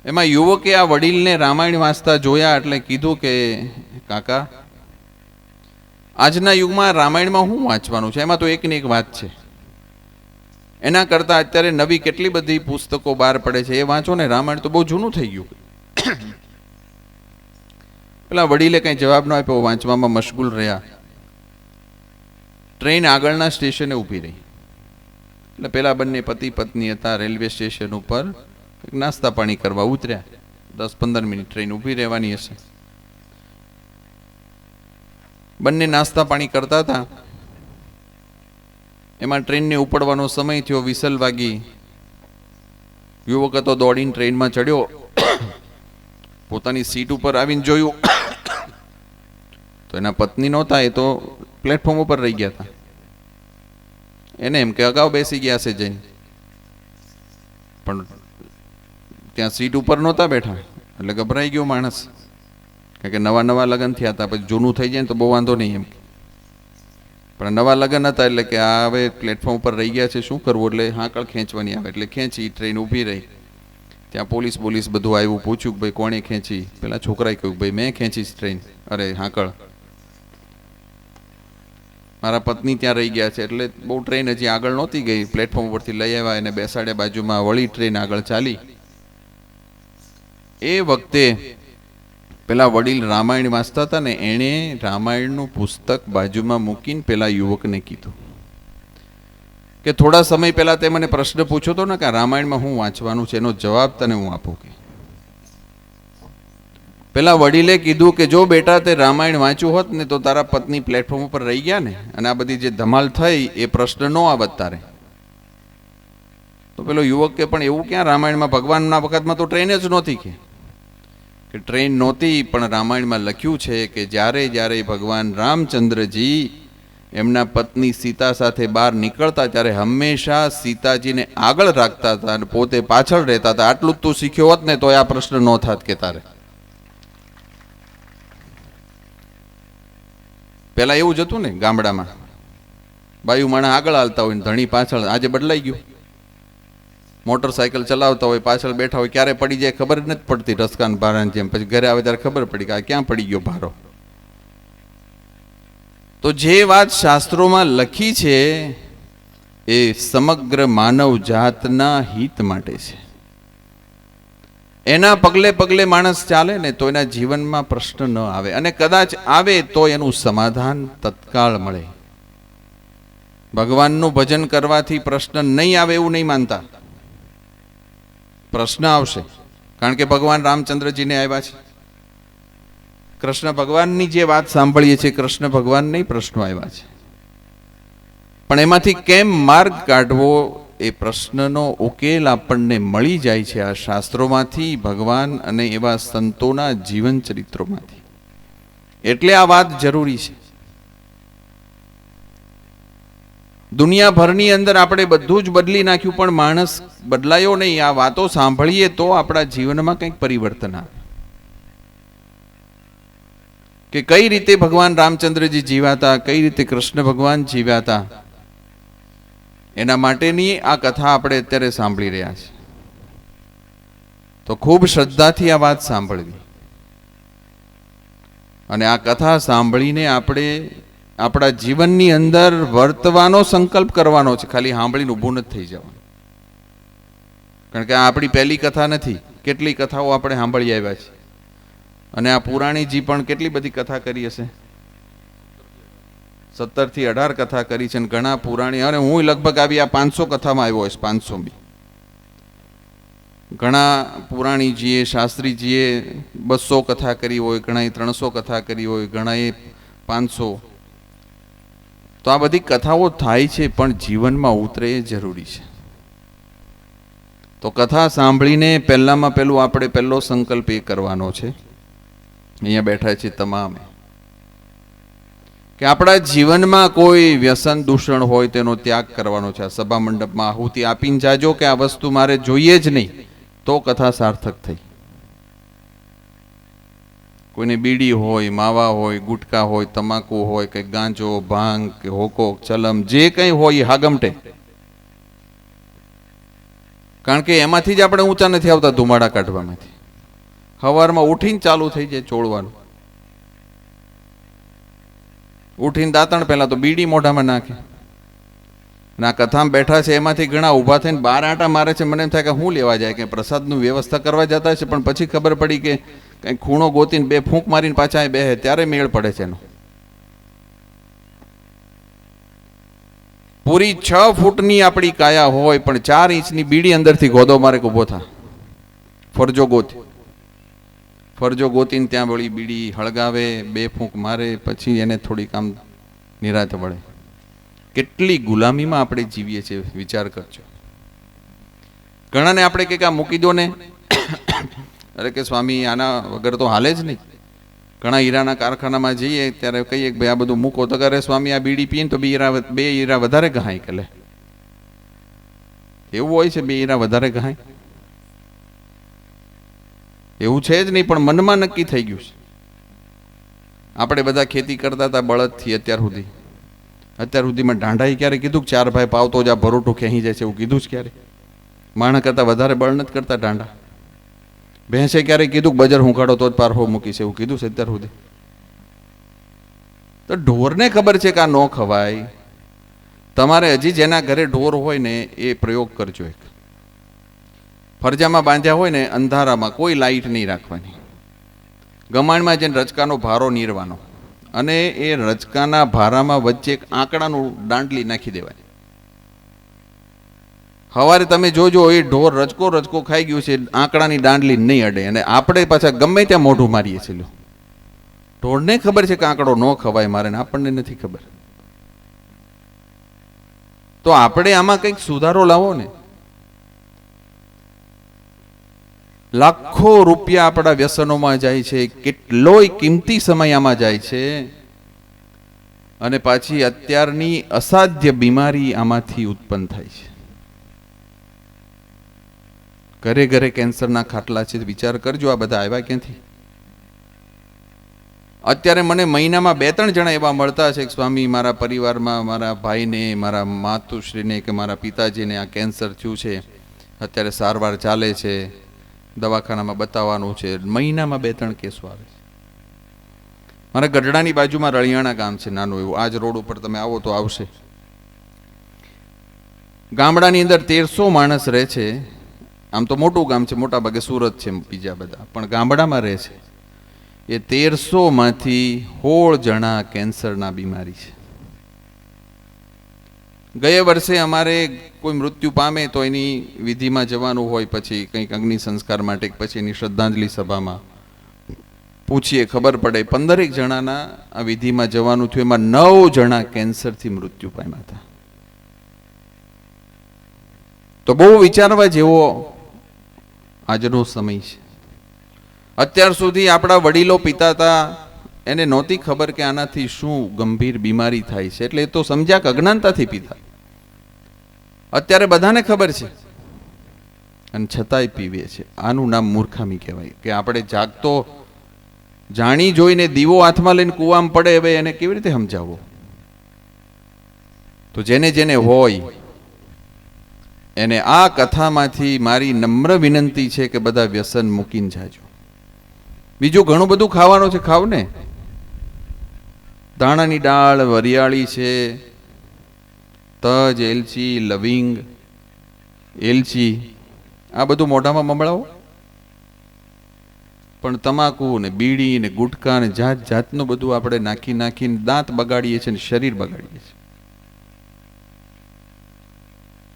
એમાં યુવકે આ વડીલને રામાયણ વાંચતા જોયા એટલે કીધું કે કાકા, આજના યુગમાં રામાયણમાં શું વાંચવાનું છે? એમાં તો એકની એક વાત છે. એના કરતાં અત્યારે નવી કેટલી બધી પુસ્તકો બહાર પડે છે, એ વાંચો ને. રામાયણ તો બહુ જૂનું થઈ ગયું. પેલા વડીલે કંઈ જવાબ ન આપ્યો, વાંચવામાં મશગુલ રહ્યા. ટ્રેન આગળના સ્ટેશને ઊભી રહી. એટલે પેલા બંને પતિ પત્ની હતા, રેલવે સ્ટેશન ઉપર નાસ્તા પાણી કરવા ઉતર્યા. 10-15 મિનિટ ટ્રેન ઊભી રહેવાની હશે. બંને નાસ્તા પાણી કરતા હતા. એમાં ટ્રેનને ઉપડવાનો સમય થયો, વિસલ વાગી. યુવક હતો દોડીને ટ્રેનમાં ચડ્યો, પોતાની સીટ ઉપર આવીને જોયું તો એના પત્ની નહોતા, એ તો પ્લેટફોર્મ ઉપર રહી ગયા હતા. એને એમ કે અગાઉ બેસી ગયા છે જઈને, પણ ત્યાં સીટ ઉપર નહોતા બેઠા. એટલે ગભરાઈ ગયો માણસ, કારણ કે નવા નવા લગ્ન થયા હતા. પછી જૂનું થઈ જાય ને તો બહુ વાંધો નહીં એમ, પણ નવા લગ્ન હતા એટલે કે આ હવે પ્લેટફોર્મ ઉપર રહી ગયા છે, શું કરવું? એટલે હાંકળ ખેંચવાની આવે. એટલે ખેંચી, ટ્રેન ઊભી રહી. ત્યાં પોલીસ બધું આવ્યું, પૂછ્યું કે ભાઈ કોણે ખેંચી? પેલા છોકરાએ કહ્યું ભાઈ મેં ખેંચી ટ્રેન, અરે હાંકળ. મારા પત્ની ત્યાં રહી ગયા છે, એટલે બહુ ટ્રેન હજી આગળ નહોતી ગઈ, પ્લેટફોર્મ ઉપરથી લઈ આવ્યા એને બેસાડ્યા બાજુમાં, વળી ટ્રેન આગળ ચાલી. એ વખતે પેલા વડીલ રામાયણ વાંચતા હતા ને, એણે રામાયણનું પુસ્તક બાજુમાં મૂકીને પેલા યુવકને કીધું કે થોડા સમય પહેલા તે મને પ્રશ્ન પૂછ્યો હતો ને કે રામાયણમાં હું વાંચવાનું છે, એનો જવાબ તને હું આપું. કે પેલા વડીલે કીધું કે જો બેટા તે રામાયણ વાંચ્યું હોત ને તો તારા પત્ની પ્લેટફોર્મ ઉપર રહી ગયા ને, અને આ બધી જે ધમાલ થઈ એ પ્રશ્ન ન આવત તારે. તો પેલો યુવક કે પણ એવું ક્યાં, રામાયણમાં ભગવાનના વખતમાં તો ટ્રેન જ નહોતી. કે ટ્રેન નહોતી, પણ રામાયણમાં લખ્યું છે કે જ્યારે જ્યારે ભગવાન રામચંદ્રજી એમના પત્ની સીતા સાથે બહાર નીકળતા ત્યારે હંમેશા સીતાજીને આગળ રાખતા હતા અને પોતે પાછળ રહેતા હતા. આટલું જ તું શીખ્યો હોત ને તો આ પ્રશ્ન ન થાત કે તારે. પેલા એવું જ હતું ને ગામડામાં, બાયુ માણા આગળ હાલતા હોય ને ધણી પાછળ. આજે બદલાઈ ગયું, મોટરસાયકલ ચલાવતા હોય, પાછળ બેઠા હોય, ક્યારે પડી જાય ખબર જ નથી પડતી, રસકાન ભારાની જેમ. પછી ઘરે આવે ત્યારે ખબર પડી કે આ ક્યાં પડી ગયો ભારો. તો જે વાત શાસ્ત્રોમાં લખી છે એ સમગ્ર માનવ જાતના હિત માટે છે. એના પગલે પગલે માણસ ચાલે ને તો એના જીવનમાં પ્રશ્ન ન આવે, અને કદાચ આવે તો એનું સમાધાન તત્કાળ મળે. ભગવાનનું ભજન કરવાથી પ્રશ્ન નહીં આવે એવું નહીં માનતા, પ્રશ્ન આવશે. કારણ કે ભગવાન રામચંદ્રજીને આવ્યા છે, કૃષ્ણ ભગવાનની જે વાત સાંભળીએ છીએ, કૃષ્ણ ભગવાન નહીં પ્રશ્નો આવ્યા છે. પણ એમાંથી કેમ માર્ગ કાઢવો એ પ્રશ્નનો ઉકેલ આપણને મળી જાય છે આ શાસ્ત્રોમાંથી, ભગવાન અને એવા સંતોના જીવન ચરિત્રોમાંથી. એટલે આ વાત જરૂરી છે. દુનિયાભરની અંદર આપણે બધું જ બદલી નાખ્યું, પણ માણસ બદલાયો નહીં. આ વાતો સાંભળીએ તો આપણા જીવનમાં કંઈક પરિવર્તન આવે. કે કઈ રીતે ભગવાન રામચંદ્રજી જીવ્યા, કઈ રીતે કૃષ્ણ ભગવાન જીવ્યા, એના માટેની આ કથા આપણે અત્યારે સાંભળી રહ્યા છીએ. તો ખૂબ શ્રદ્ધાથી આ વાત સાંભળવી, અને આ કથા સાંભળીને આપણે આપણા જીવનની અંદર વર્તવાનો સંકલ્પ કરવાનો છે. ખાલી સાંભળીને ઊભું નથી થઈ જવાનું. કારણ કે આ આપણી પહેલી કથા નથી, કેટલી કથાઓ આપણે સાંભળી આવ્યા છે. અને આ પુરાણીજી પણ કેટલી બધી કથા કરી હશે, 17 થી 18 કથા કરી છે. ઘણા પુરાણી, અને હું લગભગ આવી આ 500 કથામાં આવ્યો હોઈશ, 500 બી. ઘણા પુરાણીજીએ, શાસ્ત્રીજીએ 200 કથા કરી હોય, ઘણાએ 300 કથા કરી હોય, ઘણાએ 500. તો આ બધી કથાઓ થાય છે, પણ જીવનમાં ઉતરે એ જરૂરી છે. તો કથા સાંભળીને પહેલામાં પહેલું આપણે પહેલો સંકલ્પ એ કરવાનો છે, અહીંયા બેઠા છે તમામે, કે આપણા જીવનમાં કોઈ વ્યસન દૂષણ હોય તેનો ત્યાગ કરવાનો છે. આ સભા મંડપમાં આહુતિ આપીને જાજો કે આ વસ્તુ મારે જોઈએ જ નહીં, તો કથા સાર્થક થઈ. કોઈને બીડી હોય, માવા હોય, ગુટકા હોય, તમાકુ હોય, કે ગાંજો, ભાંગ કે હોકો, ચલમ, જે કંઈ હોય હાગમટે. કારણ કે એમાંથી જ આપણે ઊંચા નથી આવતા, ધુમાડા કાઢવામાંથી. સવારમાં ઉઠીને ચાલુ થઈ જાય ચોળવાનું. ઉઠીને દાંતણ પહેલા તો બીડી મોઢામાં નાખે. ના કથામાં બેઠા છે એમાંથી ઘણા ઊભા થઈને 12 આંટા મારે છે. મને એમ થાય કે હું લેવા જાય, કે પ્રસાદનું વ્યવસ્થા કરવા જતા છે, પણ પછી ખબર પડી કે કંઈક ખૂણો ગોતીને 2 ફૂંક મારીને પાછા બેહે, ત્યારે મેળ પડે છે એનો. પૂરી 6 ફૂટની આપણી કાયા હોય, પણ 4 ઇંચની બીડી અંદરથી ગોદો મારે ઊભો થા. ફરજો ગોતીને ત્યાં વળી બીડી હળગાવે, 2 ફૂંક મારે, પછી એને થોડીક આમ નિરાતે વળે. કેટલી ગુલામીમાં આપણે જીવીએ છીએ, વિચાર કરજો. ઘણાને આપણે કંઈક આ મૂકી દો ને, અરે કે સ્વામી આના વગર તો હાલે જ નહીં. ઘણા હીરાના કારખાનામાં જઈએ ત્યારે કહીએ કે ભાઈ આ બધું મૂકો, તો કરે સ્વામી આ બીડી પીને તો 2 હીરા વધારે ગહાય. કે લે, એવું હોય છે 2 હીરા વધારે ગહાય? એવું છે જ નહીં, પણ મનમાં નક્કી થઈ ગયું છે. આપણે બધા ખેતી કરતા હતા બળદથી અત્યાર સુધીમાં ઢાંઢાઈ ક્યારે કીધું કે 4 ભાઈ પાવતો જા ભરોટું ખેંચી જાય છે, એવું કીધું જ ક્યારે? માણસ કરતા વધારે બળ નથી કરતા ઢાંઢા. ભેંસે ક્યારે કીધું કે બજાર હું કાઢો તો જ પાર હો મૂકીશ, એવું કીધું છે અત્યાર સુધી? તો ઢોરને ખબર છે કે આ ન ખવાય. તમારે હજી જેના ઘરે ઢોર હોય ને એ પ્રયોગ કરજો. એક ફરજામાં બાંધ્યા હોય ને અંધારામાં, કોઈ લાઈટ નહીં રાખવાની, ગમાણમાં જઈને રચકાનો ભારો નીરવાનો અને એ રચકાના ભારામાં વચ્ચે એક આંકડાનું દાંડલી નાખી દેવાની. સવારે તમે જોજો એ ઢોર રચકો રચકો ખાઈ ગયું છે, આંકડાની દાંડલી નહીં અડે. અને આપણે પાછા ગમે ત્યાં મોઢું મારીએ છીએ. ઢોરને ખબર છે કે આંકડો ન ખવાય મારે, ને આપણને નથી ખબર. તો આપણે આમાં કંઈક સુધારો લાવો ને. લાખો રૂપિયા આપણા વ્યસનોમાં જાય છે, કેટલોય કિંમતી સમય આમાં જાય છે, અને પાછી અત્યારની અસાધ્ય બીમારી આમાંથી ઉત્પન્ન થાય છે. ઘરે ઘરે કેન્સરના ખાટલા છે. વિચાર કરજો આ બધા આવ્યા ક્યાંથી. અત્યારે મને મહિનામાં 2-3 જણા એવા મળતા છે કે સ્વામી મારા પરિવારમાં મારા ભાઈને, મારા માતુશ્રીને કે મારા પિતાજીને આ કેન્સર થયું છે, અત્યારે સારવાર ચાલે છે, દવાખાનામાં બતાવવાનું છે. મહિનામાં 2-3 કેસો આવે છે. મારા ગઢડાની બાજુમાં રળિયાણા ગામ છે, નાનું એવું. આજ રોડ ઉપર તમે આવો તો આવશે. ગામડાની અંદર 1300 માણસ રહે છે. આમ તો મોટું ગામ છે, મોટા ભાગે સુરત છે બીજા બધા, પણ ગામડામાં રહે છે. એ 1300માંથી 16 જણા કેન્સરના બીમારી છે. ગયા વર્ષે અમારે કોઈ મૃત્યુ પામે તો એની વિધિમાં જવાનું હોય, પછી કંઈક અગ્નિ સંસ્કાર માટે, પછી એની શ્રદ્ધાંજલિ સભામાં પૂછીએ, ખબર પડે 15 જણાના આ વિધિમાં જવાનું થયું, એમાં 9 જણા કેન્સરથી મૃત્યુ પામ્યા હતા. તો બહુ વિચારવા જેવો આજનો સમય છે. અત્યાર સુધી આપણા વડીલો પીતા હતા, એને નહોતી ખબર કે આનાથી શું ગંભીર બીમારી થાય છે, એટલે એ તો સમજ્યા કે અજ્ઞાનતાથી પીતા. અત્યારે બધાને ખબર છે અને છતાંય પીવે છે. આનું નામ મૂર્ખામી કહેવાય. કે આપણે જાગતો જાણી જોઈને દીવો હાથમાં લઈને કૂવામાં પડે, હવે એને કેવી રીતે સમજાવવો? તો જેને જેને હોય એને આ કથામાંથી મારી નમ્ર વિનંતી છે કે બધા વ્યસન મૂકીને જાજો. બીજું ઘણું બધું ખાવાનું છે, ખાવ ને. ધાણાની દાળ, વરિયાળી છે, તજ, એલચી, લવિંગ, એલચી, આ બધું મોઢામાં મમળાવો. પણ તમાકુ ને બીડી ને ગુટકા ને જાત જાતનું બધું આપણે નાખી નાખીને દાંત બગાડીએ છીએ ને શરીર બગાડીએ છીએ.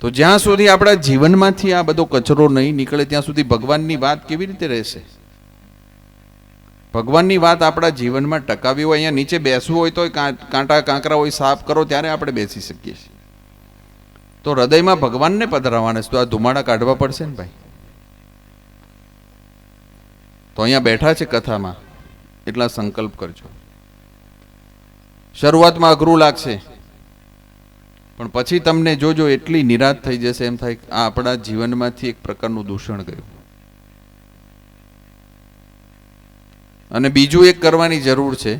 તો જ્યાં સુધી આપણા જીવનમાંથી આ બધો કચરો નહીં નીકળે ત્યાં સુધી ભગવાનની વાત કેવી રીતે રહેશે? ભગવાનની વાત આપણા જીવનમાં ટકાવી હોય, અહીંયા નીચે બેસવું હોય તો કાંટા કાંકરા હોય સાફ કરો ત્યારે આપણે બેસી શકીએ છીએ. તો હૃદયમાં ભગવાનને પધરાવવાના છે, તો આ ધુમાડા કાઢવા પડશે ને ભાઈ. તો અહીંયા બેઠા છે કથામાં, એટલા સંકલ્પ કરજો. શરૂઆતમાં અઘરું લાગશે, પણ પછી તમને જોજો એટલી નિરાશ થઈ જશે, એમ થાય આ આપણા જીવનમાંથી એક પ્રકારનું દૂષણ ગયું. અને બીજું એક કરવાની જરૂર છે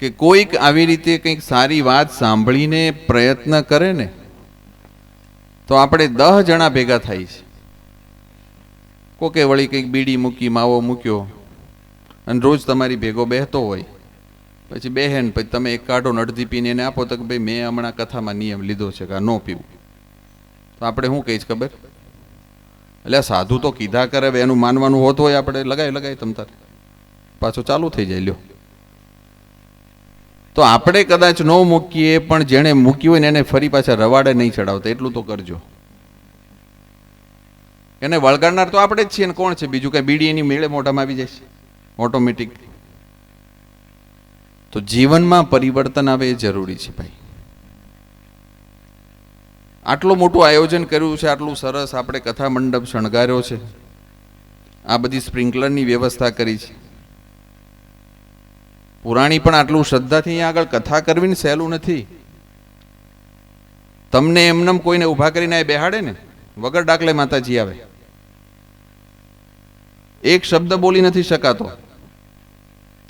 કે કોઈક આવી રીતે કંઈક સારી વાત સાંભળીને પ્રયત્ન કરે ને તો આપણે 10 જણા ભેગા થાય છે. કોકે વળી કંઈક બીડી મૂકી, માવો મૂક્યો, અને રોજ તમારી ભેગો બેહતો હોય, પછી બેહેન પછી તમે એક કાઢો અડધી પીને એને આપો તો કે ભાઈ મેં હમણાં કથામાં નિયમ લીધો છે કે આ ન પીવું. તો આપણે શું કહીશ ખબર? એટલે સાધુ તો કીધા કરે, એનું માનવાનું હોતું હોય આપણે લગાય તમતારે પાછો ચાલુ થઈ જાય. લ્યો, તો આપણે કદાચ ન મૂકીએ, પણ જેણે મૂક્યું હોય ને એને ફરી પાછા રવાડે નહીં ચડાવતા, એટલું તો કરજો. એને વળગાડનાર તો આપણે જ છીએ ને કોણ છે બીજું? કઈ બીડી એની મેળે મોઢામાં આવી જાય છે ઓટોમેટિક. તો જીવનમાં પરિવર્તન આવે એ જરૂરી છે ભાઈ. આટલું મોટું આયોજન કર્યું છે, આટલું સરસ આપણે કથા મંડપ શણગાર્યો છે, આ બધી સ્પ્રિંકલરની વ્યવસ્થા કરી છે. પુરાણી પણ આટલું શ્રદ્ધાથી અહીંયા આગળ કથા કરવી ને સહેલું નથી. તમને એમનેમ કોઈને ઊભા કરીને બેહાડે ને, વગર ડાકલે માતાજી આવે, એક શબ્દ બોલી નથી શકાતો.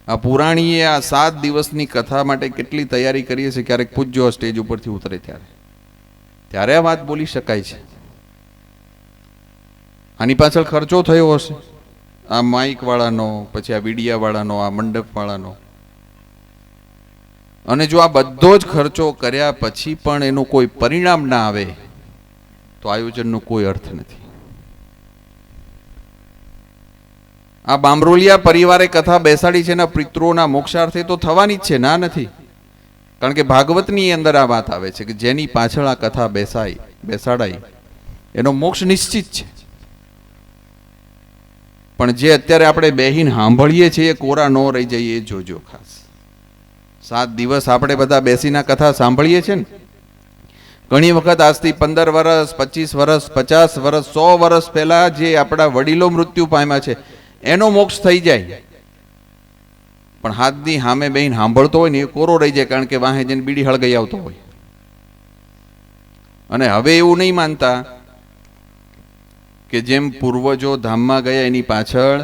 આ પુરાણીએ આ 7 દિવસની કથા માટે કેટલી તૈયારી કરી છે. ક્યારેક પૂજ્યો સ્ટેજ ઉપરથી ઉતરે ત્યારે આ વાત બોલી શકાય છે. આની પાછળ ખર્ચો થયો હશે, આ માઇક વાળાનો, પછી આ વીડિયા વાળાનો, આ મંડપ વાળાનો. અને જો આ બધો જ ખર્ચો કર્યા પછી પણ એનું કોઈ પરિણામ ના આવે તો આયોજનનો કોઈ અર્થ નથી. આ બામરોલિયા પરિવારે કથા બેસાડી છે એના પિતૃઓના મોક્ષાર્થે તો થવાની જ છે, ના નથી. કારણ કે ભાગવતની અંદર આ વાત આવે છે કે જેની પાછળ આ કથા બેસાડાઈ એનો મોક્ષ નિશ્ચિત છે. પણ જે અત્યારે આપણે બેહીને સાંભળીએ છીએ એ કોરા ન રહી જઈએ એ જોજો ખાસ. 7 દિવસ આપણે બધા બેસીને કથા સાંભળીએ છીએ ને. ઘણી વખત આજથી 15 વર્ષ, 25 વર્ષ, 50 વર્ષ, 100 વર્ષ પહેલા જે આપણા વડીલો મૃત્યુ પામ્યા છે એનો મોક્ષ થઈ જાય, પણ હાથની સામે બેહીને સાંભળતો હોય ને એ કોરો રહી જાય, કારણ કે વાહે જઈને બીડી હળગાઈ આવતો હોય. અને હવે એવું નહીં માનતા કે જેમ પૂર્વજો ધામમાં ગયા એની પાછળ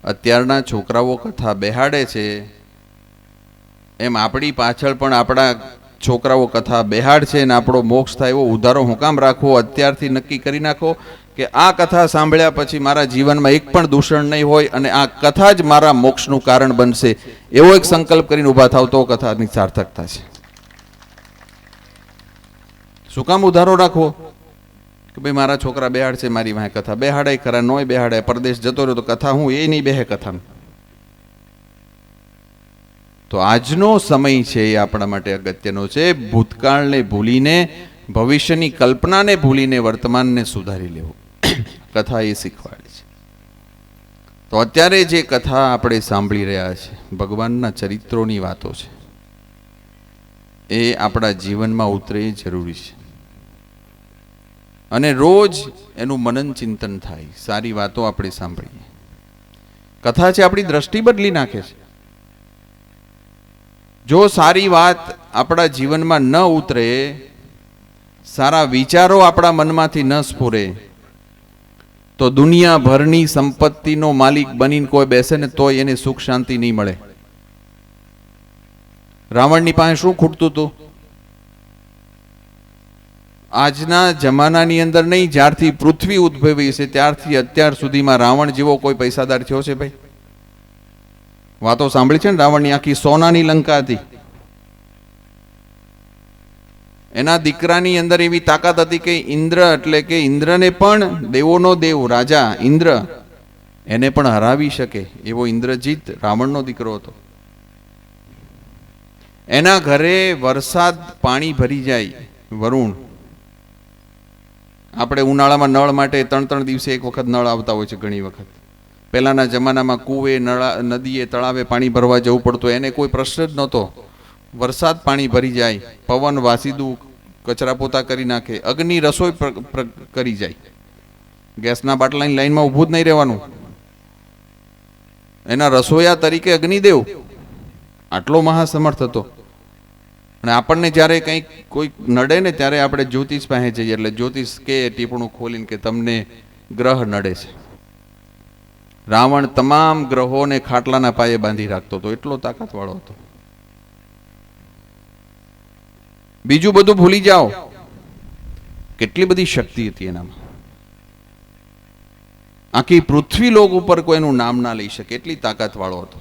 અત્યારના છોકરાઓ કથા બેહાડે છે, એમ આપણી પાછળ પણ આપણા છોકરાઓ કથા બેહાડ છે અને આપણો મોક્ષ થાય એવો ઉધારો હું કામ રાખવો? અત્યારથી નક્કી કરી નાખો કે આ કથા સાંભળ્યા પછી મારા જીવનમાં એક પણ દૂષણ નહીં હોય અને આ કથા જ મારા મોક્ષનું કારણ બનશે, એવો એક સંકલ્પ કરીને ઊભા થાવ તો કથાની સાર્થકતા છે. શું કામ ઉધારો રાખવો કે ભાઈ મારા છોકરા બેહાડ છે, મારી વાંહે કથા બેહાડાય ખરા, નોય બેહાડાય, પરદેશ જતો રહ્યો તો કથા હું એ નહીં બેહે કથામાં. તો આજનો સમય છે એ આપણા માટે અગત્યનો છે. ભૂતકાળને ભૂલીને, ભવિષ્યની કલ્પનાને ભૂલીને વર્તમાનને સુધારી લેવું કથા એ શીખવાડે છે. તો અત્યારે જે કથા આપણે સાંભળી રહ્યા છે ભગવાનના ચરિત્રોની વાતો છે, એ આપણા જીવનમાં ઉતરે એ જરૂરી છે. અને રોજ એનું મનન ચિંતન થાય, સારી વાતો આપણે સાંભળીએ. કથા છે આપણી દ્રષ્ટિ બદલી નાખે છે. જો સારી વાત આપણા જીવનમાં ન ઉતરે, સારા વિચારો આપણા મનમાંથી ન સ્ફુરે, તો દુનિયાભરની સંપત્તિનો માલિક બનીને કોઈ બેસે ને તોય એને સુખ શાંતિ નહીં મળે. રાવણની પાસે શું ખૂટતું હતું? આજના જમાનાની અંદર નહીં, જ્યારથી પૃથ્વી ઉદ્ભવી છે ત્યારથી અત્યાર સુધીમાં રાવણ જેવો કોઈ પૈસાદાર થયો છે ભાઈ? વાતો સાંભળી છે ને, રાવણની આખી સોનાની લંકા હતી. એના દીકરાની અંદર એવી તાકાત હતી કે ઇન્દ્ર, એટલે કે ઇન્દ્રને પણ, દેવોનો દેવ રાજા ઇન્દ્ર, એને પણ હરાવી શકે એવો ઇન્દ્રજીત રાવણનો દીકરો હતો. એના ઘરે વરસાદ પાણી ભરી જાય, વરુણ. આપણે ઉનાળામાં નળ માટે 3-3 દિવસે એક વખત નળ આવતા હોય છે ઘણી વખત. પહેલાના જમાનામાં કૂવે, નદીએ, તળાવે પાણી ભરવા જવું પડતું, એને કોઈ પ્રશ્ન જ નહોતો. વરસાદ પાણી ભરી જાય, પવન વાસીદું કચરા પોતા કરી નાખે, અગ્નિ રસોઈ કરી જાય. ગેસના બાટલાની લાઈનમાં ઊભું જ નહીં રહેવાનું. એના રસોયા તરીકે અગ્નિદેવ આટલો મહાસમર્થ હતો. અને આપણને જ્યારે કંઈક કોઈ નડે ને ત્યારે આપણે જ્યોતિષ પાસે જઈએ, એટલે જ્યોતિષ કે ટીપણું ખોલીને કે તમને ગ્રહ નડે છે. રાવણ તમામ ગ્રહોને ખાટલાના પાયે બાંધી રાખતો હતો, એટલો તાકાતવાળો હતો. બીજું બધું ભૂલી જાઓ, કેટલી બધી શક્તિ હતી એનામાં. આખી પૃથ્વી લોક ઉપર કોઈનું નામ ના લઈ શકે એટલી તાકાતવાળો હતો.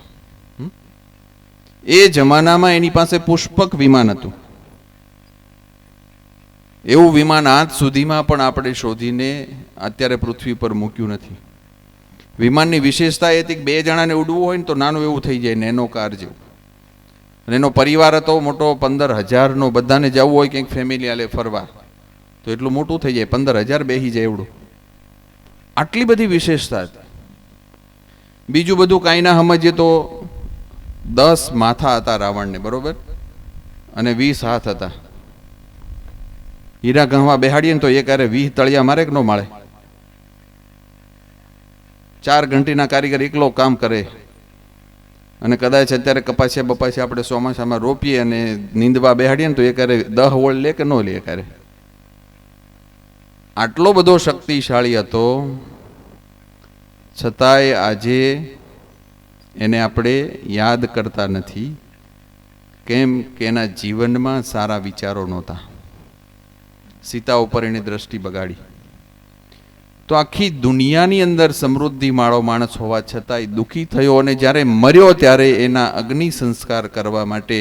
એ જમાનામાં એની પાસે પુષ્પક વિમાન હતું. એવું વિમાન આજ સુધીમાં પણ આપણે શોધીને અત્યારે પૃથ્વી પર મૂક્યું નથી. વિમાનની વિશેષતા એ હતી કે 2 જણાને ઉડવું હોય ને તો નાનું એવું થઈ જાય, નેનો કાર જેવું. અને એનો પરિવાર હતો મોટો, 15,000નો. બધાને જવું હોય કંઈક ફેમિલી આલે ફરવા તો એટલું મોટું થઈ જાય, 15,000 બેસી જાય એવડું. આટલી બધી વિશેષતા હતી. બીજું બધું કાંઈ ના સમજીએ તો 10 માથા હતા રાવણને, બરોબર, અને 20 હાથ હતા. હીરા ગહવા બેહાડીએ ને તો એક હારે 20 તળિયા મારે કે ન મળે? 4 ઘંટીના કારીગર એકલો કામ કરે. અને કદાચ અત્યારે કપાસિયા બપાસિયા આપણે ચોમાસામાં રોપીએ અને નીંદવા બેહાડીએ ને તો એક હારે 10 ઓળ લે કે ન લે એક હારે? આટલો બધો શક્તિશાળી હતો, છતાંય આજે એને આપણે યાદ કરતા નથી. કેમ કે એના જીવનમાં સારા વિચારો નહોતા. સીતા ઉપર એની દ્રષ્ટિ બગાડી. તો આખી દુનિયાની અંદર સમૃદ્ધિ માળો માણસ હોવા છતાંય દુઃખી થયો, અને જ્યારે મર્યો ત્યારે એના અગ્નિ સંસ્કાર કરવા માટે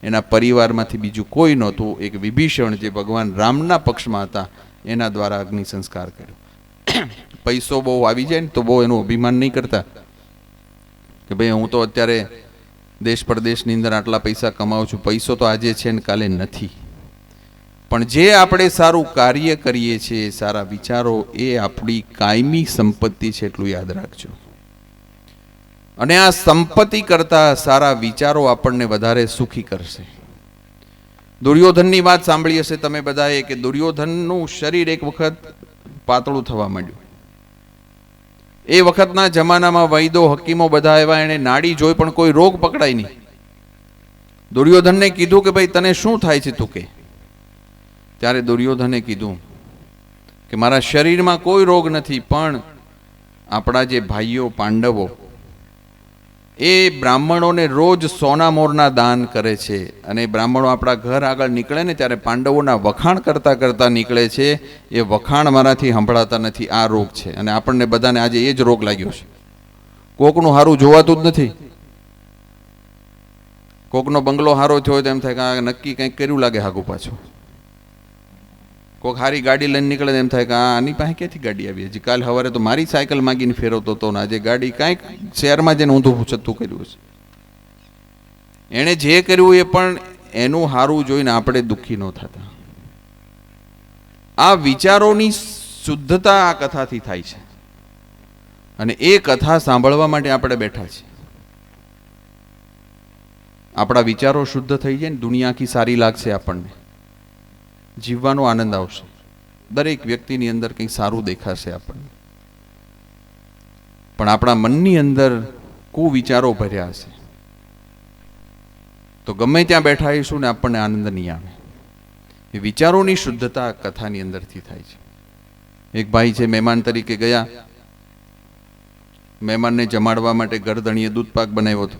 એના પરિવારમાંથી બીજું કોઈ નહોતું. એક વિભીષણ જે ભગવાન રામના પક્ષમાં હતા એના દ્વારા અગ્નિ સંસ્કાર કર્યો. પૈસો બહુ આવી જાય ને તો બહુ એનું અભિમાન નહીં કરતા કે ભાઈ હું તો અત્યારે દેશ પરદેશની અંદર આટલા પૈસા કમાઉં છું. પૈસો તો આજે છે ને કાલે નથી, પણ જે આપણે સારું કાર્ય કરીએ છીએ, સારા વિચારો, એ આપણી કાયમી સંપત્તિ છે, એટલું યાદ રાખજો. અને આ સંપત્તિ કરતા સારા વિચારો આપણને વધારે સુખી કરશે. દુર્યોધનની વાત સાંભળી હશે તમે બધાએ કે દુર્યોધનનું શરીર એક વખત પાતળું થવા માંડ્યું. એ વખતના જમાનામાં વૈદો હકીમો બધા આવ્યા, એને નાડી જોઈ પણ કોઈ રોગ પકડાય નહીં. દુર્યોધનને કીધું કે ભાઈ તને શું થાય છે તું કે? ત્યારે દુર્યોધને કીધું કે મારા શરીરમાં કોઈ રોગ નથી, પણ આપણા જે ભાઈઓ પાંડવો એ બ્રાહ્મણોને રોજ સોના મોરના દાન કરે છે, અને બ્રાહ્મણો આપણા ઘર આગળ નીકળે ને ત્યારે પાંડવોના વખાણ કરતા કરતા નીકળે છે. એ વખાણ મારાથી સંભળાતા નથી. આ રોગ છે, અને આપણને બધાને આજે એ જ રોગ લાગ્યો છે. કોકનું હારું જોવાતું જ નથી. કોકનો બંગલો હારો થયો હોય તો એમ થાય કે નક્કી કંઈક કર્યું લાગે હાગું પાછું. કોઈક સારી ગાડી લઈને નીકળે એમ થાય કે આની પાસે ક્યાંથી ગાડી આવી? હજી કાલ સવારે તો મારી સાયકલ માગીને ફેરવતો હતો ને આજે ગાડી કાંઈક શહેરમાં જઈને ઊંધું છતું કર્યું છે. એણે જે કર્યું એ પણ એનું સારું જોઈને આપણે દુઃખી ન થતા. આ વિચારોની શુદ્ધતા આ કથાથી થાય છે, અને એ કથા સાંભળવા માટે આપણે બેઠા છીએ. આપણા વિચારો શુદ્ધ થઈ જાય ને દુનિયા આખી સારી લાગશે, આપણને જીવવાનો આનંદ આવશે. દરેક વ્યક્તિની અંદર કંઈક સારું દેખાશે આપણને. પણ આપણા મનની અંદર કુવિચારો ભર્યા હશે તો ગમે ત્યાં બેઠા હઈશું ને આપણને આનંદ નહીં આવે. એ વિચારોની શુદ્ધતા કથાની અંદરથી થાય છે. એક ભાઈ છે, મહેમાન તરીકે ગયા. મહેમાનને જમાડવા માટે ગરદણીએ દૂધપાક બનાવ્યો હતો.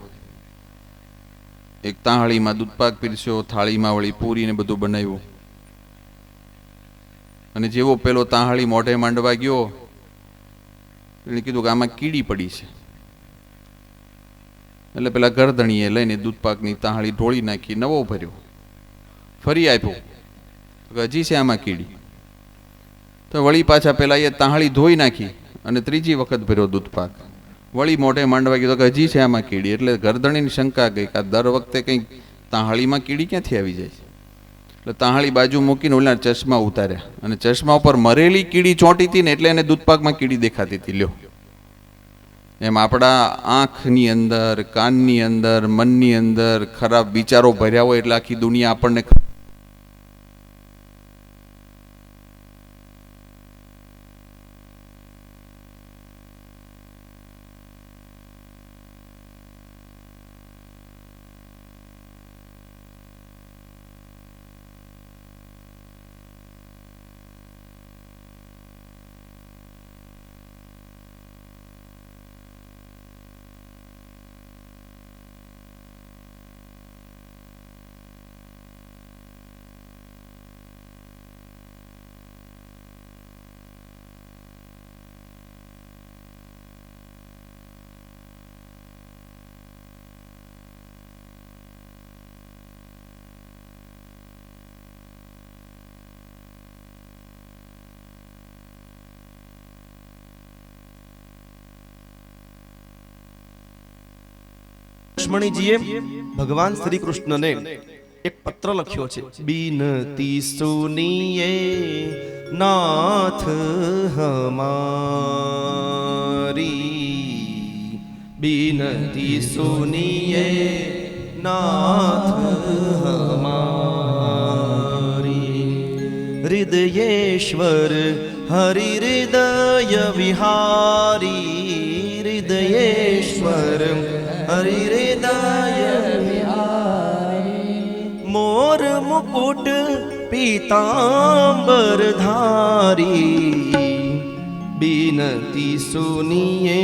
એક તાહાળીમાં દૂધપાક પીરસ્યો, થાળીમાં વળી પૂરી ને બધું બનાવ્યું. અને જેવો પેલો તાહાળી મોઢે માંડવા ગયો, એને કીધું કે આમાં કીડી પડી છે. એટલે પેલા ગરદણીએ લઈને દૂધપાકની તાહાળી ઢોળી નાખી, નવો ભર્યો, ફરી આપ્યો, હજી છે આમાં કીડી. તો વળી પાછા પેલા એ તાહાળી ધોઈ નાખી અને ત્રીજી વખત ભર્યો દૂધપાક, વળી મોઢે માંડવા ગયો કે હજી છે આમાં કીડી. એટલે ગરદણીની શંકા ગઈ કે દર વખતે કંઈક તાહાળીમાં કીડી ક્યાંથી આવી જાય છે. એટલે તાહાળી બાજુ મૂકીને ઓલા ચશ્મા ઉતાર્યા, અને ચશ્મા ઉપર મરેલી કીડી ચોંટી હતી ને એટલે એને દૂધપાકમાં કીડી દેખાતી હતી. લ્યો, એમ આપણા આંખની અંદર, કાનની અંદર, મનની અંદર ખરાબ વિચારો ભર્યા હોય એટલે આખી દુનિયા આપણને લક્ષ્મણીજીએ ભગવાન શ્રી કૃષ્ણને એક પત્ર લખ્યો છે. બિનતી સુનીએ નાથ હમારી, બિનતી સુનીએ નાથ હમારી, હૃદયેશ્વર હરિ હૃદય વિહારી, હૃદયેશ્વર હરિ હૃદય મોર મુકુટ પીતાંબર ધારી, બિનતી સુનીએ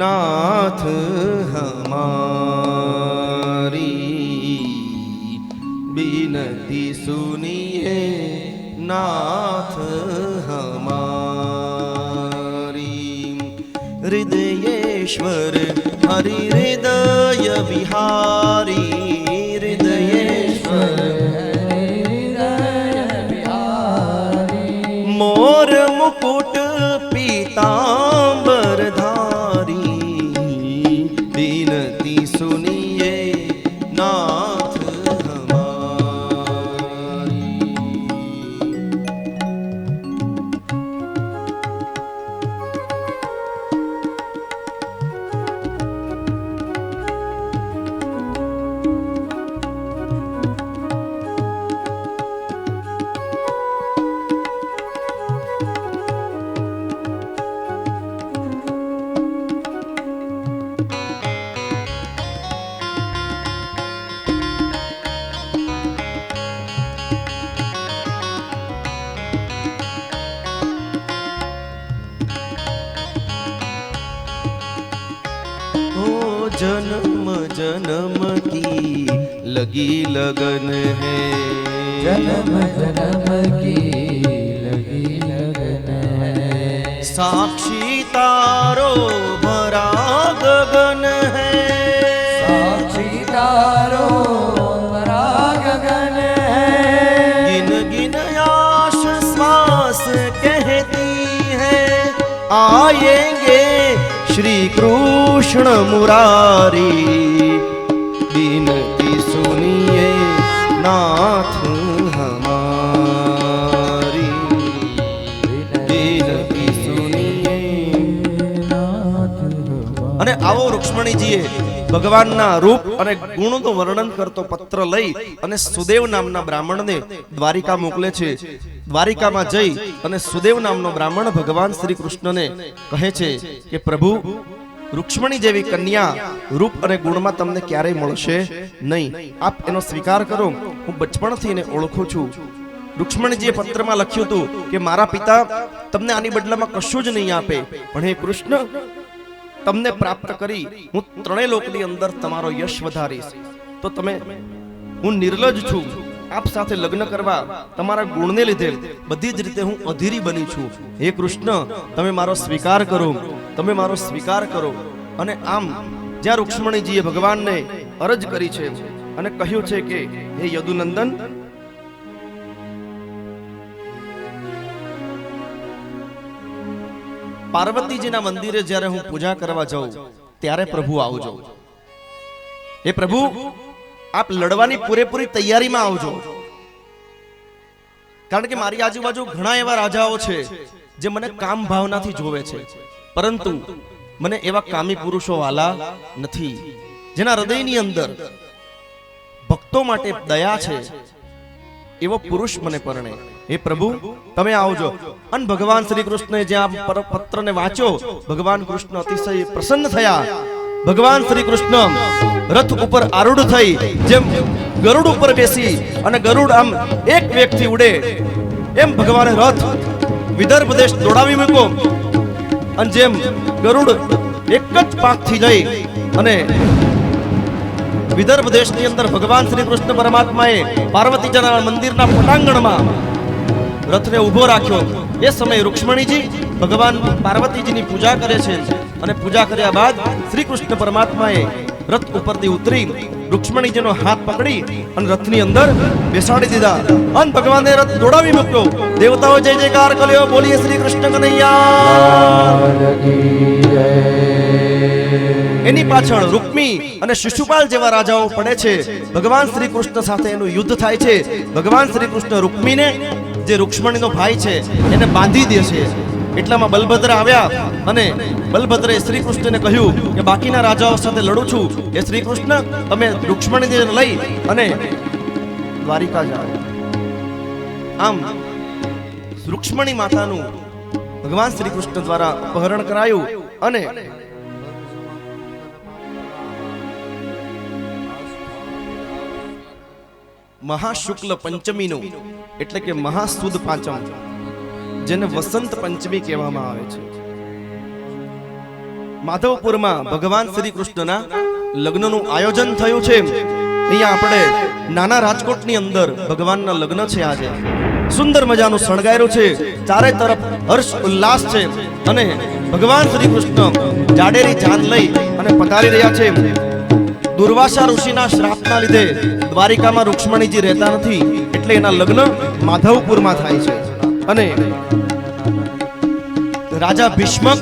નાથ હમારી, બિનતી સુનીએ નાથ હમારી, હૃદયેશ્વર હરિ હૃદય વિહારી, હૃદય जन्म जन्म की लगी लगन है, जन्म जन्म की लगी लगन है। साक्षी तारो भरा गगन है, साक्षी तारो भरा गगन है। गिन गिन आश श्वास कहती है, आएंगे श्री कृष्ण मुरारी। बिनती सुनिए नाथ हमारी, बिनती सुनिए। અને આવો રૂક્ષ્મણીજીએ ભગવાનના રૂપ અને ગુણનું વર્ણન કરતો પત્ર લઈ અને સુદેવ નામના બ્રાહ્મણને દ્વારિકા મોકલે છે. દ્વારિકામાં જઈ અને સુદેવ નામનો બ્રાહ્મણ ભગવાન શ્રી કૃષ્ણને કહે છે કે પ્રભુ, રૂક્ષ્મણી જેવી કન્યા રૂપ અને ગુણમાં તમને ક્યારેય મળશે નહીં. આપ એનો સ્વીકાર કરો. હું બચપણથી એને ઓળખું છું. રૂક્ષ્મણીજીએ પત્રમાં લખ્યું હતું કે મારા પિતા તમને આની બદલામાં કશું જ નહીં આપે, પણ હે કૃષ્ણ, તમને પ્રાપ્ત કરી હું ત્રણેય લોકની અંદર તમારો યશ વધારીશ. તો તમે, હું નિર્લજ છું. આપ સાથે લગ્ન કરવા તમારા ગુણને લીધે બધી જ રીતે હું અધીરી બની છું. હે કૃષ્ણ, તમે મારો સ્વીકાર કરો, તમે મારો સ્વીકાર કરો. અને આમ જ્યાં રૂક્ષ્મણીજીએ ભગવાનને અરજ કરી છે અને કહ્યું છે કે હે યદુનંદન, પાર્વતીજીના મંદિરે જ્યારે હું પૂજા કરવા જાઉં ત્યારે પ્રભુ આવજો. હે પ્રભુ, આપ લડવાની પૂરેપૂરી તૈયારીમાં આવજો. કારણ કે મારી આજુબાજુ ઘણા એવા રાજાઓ છે જે મને કામ ભાવનાથી જોવે છે, પરંતુ મને એવા કામી પુરુષો વાલા નથી, જેના હૃદયની અંદર ભક્તો માટે દયા છે. એવો પુરુષ મને પરણે. હે પ્રભુ, તમે આવજો. અને ભગવાન શ્રી કૃષ્ણે જ્યાં પત્રને વાંચ્યો, ભગવાન કૃષ્ણ અતિશય પ્રસન્ન થયા. ભગવાન શ્રી કૃષ્ણ રથ ઉપર આરૂઢ થઈ, જેમ ગરુડ ઉપર બેસી અને ગરુડ આમ એક વેગથી ઉડે, એમ ભગવાને રથ વિદર્ભ દેશ દોડાવી મૂક્યો. અને જેમ ગરુડ એક જ પાંખથી જઈ અને વિદર્ભ દેશની અંદર ભગવાન શ્રી કૃષ્ણ પરમાત્માએ પાર્વતીજીના મંદિરના પટાંગણમાં રથને ઊભો રાખ્યો. એ સમયે રૂક્ષ્મણીજી ભગવાન પાર્વતીજીની પૂજા કરે છે. અને પૂજા કર્યા બાદ શ્રી કૃષ્ણ પરમાત્માએ રથ ઉપરથી ઉતરી રૂક્ષ્મણીજીનો હાથ પકડી અને રથની અંદર બેસાડી દીધા. અને ભગવાને રથ દોડાવી મૂક્યો. દેવતાઓ જય જયકાર કર્યો. બોલીએ શ્રી કૃષ્ણ કનૈયા. એની પાછળ રૂક્મી અને શિશુપાલ જેવા રાજાઓ પડે છે. ભગવાન શ્રી કૃષ્ણ સાથે એનું યુદ્ધ થાય છે. ભગવાન શ્રી કૃષ્ણ રૂક્મીને, જે રૂક્ષ્મણીનો ભાઈ છે, એને બાંધી દે છે. એટલામાં બલભદ્ર આવ્યા અને બલભદ્રે શ્રી કૃષ્ણને કહ્યું કે બાકીના રાજાઓ સાથે લડું છું. એ શ્રી કૃષ્ણ, તમે રૂક્ષ્મણીને લઈ અને દ્વારિકા જાઓ. આમ રૂક્ષ્મણી માતાનું ભગવાન શ્રી કૃષ્ણ દ્વારા અપહરણ કરાયું અને મહાશુક્લ પંચમીનું, એટલે કે મહાસુદ પાંચમ, જેને વસંત પંચમી કહેવામાં આવે છે, માધવપુરમાં ભગવાન શ્રી કૃષ્ણના લગ્નનું આયોજન થયું છે. અહીંયા આપણે નાના રાજકોટની અંદર ભગવાનના લગ્ન છે. આજે સુંદર મજાનું શણગાર્યું છે. ચારે તરફ હર્ષ ઉલ્લાસ છે અને ભગવાન શ્રી કૃષ્ણ જાડેરી જાન લઈ અને પધારી રહ્યા છે. દુર્વાસા ઋષિના શ્રાપના લીધે દ્વારિકામાં રૂક્ષ્મણીજી રહેતા નથી, એટલે એના લગ્ન માધવપુરમાં થાય છે. અને રાજા ભીષ્મક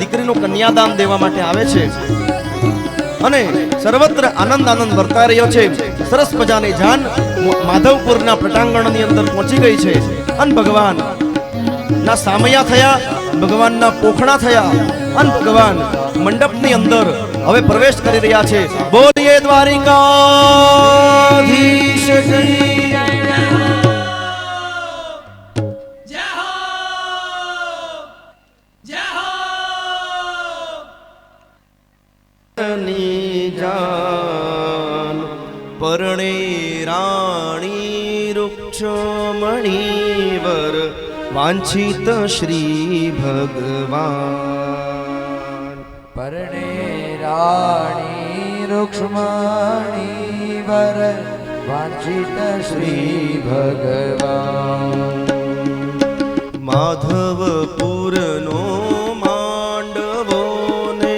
દીકરીનું કન્યાદાન દેવા માટે આવે છે અને સર્વત્ર આનંદ વર્તાઈ રહ્યો છે. સરસ મજાની જાન માધવપુરના પ્રટાંગણની અંદર પહોંચી ગઈ છે. અને ભગવાન ના સામૈયા થયા, ભગવાનના પોખણા થયા અને ભગવાન મંડપની અંદર હવે પ્રવેશ કરી રહ્યા છે. બોલીએ દ્વારિકાધીશ કી જાન પરણે રાણી રૂક્ષમણીવર વાંછિત શ્રી ભગવાન. પરણે રાણી રૂક્ષ્મણી વર વાંછિત શ્રી ભગવાન માધવપુરનો માંડવો ને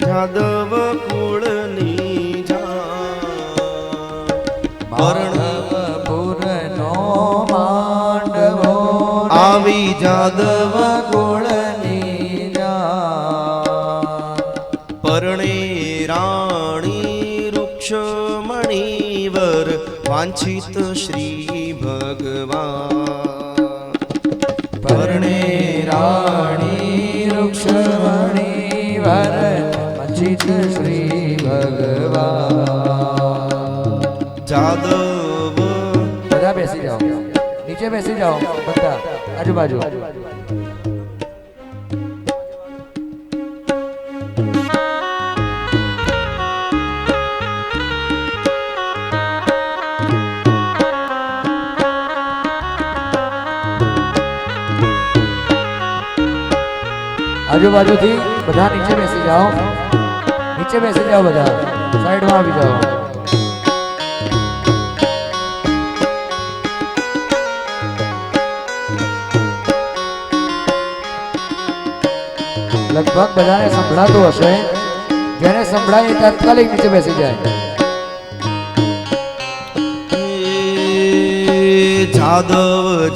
જાદવ કુળની માધવપુરનો માંડવો આવી જાદવ કુળની પરણે રાણી રૂક્ષમણી વર વાંછિત શ્રી ભગવાન પરણે રાણી રૂક્ષમણી વર વાંછિત શ્રી ભગવાન જાદવ બધા બેસી જાઓ નીચે બેસી જાઓ બધા આજુબાજુ આજુબાજુથી બધા નીચે બેસી જાઓ બધા સાઈડમાં આવી જાઓ લગભગ બધાને સંભળાતું હશે જેને સંભળાય એ તાત્કાલિક નીચે બેસી જાય જાદવ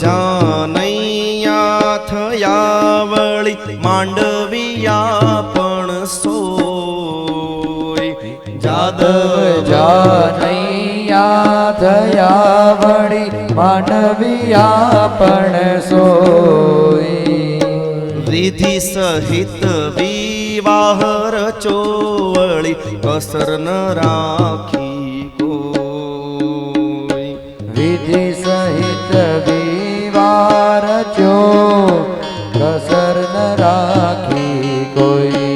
જાનૈયા થયા વળી માંડવિયા પણ સોય જાદવ જાનૈયા થયા વળી માંડવિયા પણ સોય વિધિ સહિત વિવાહ રચોવળી કસર ન રાખી કોઈ વિધિ સહિત વિવાર ચો કસર ન રાખી કોઈ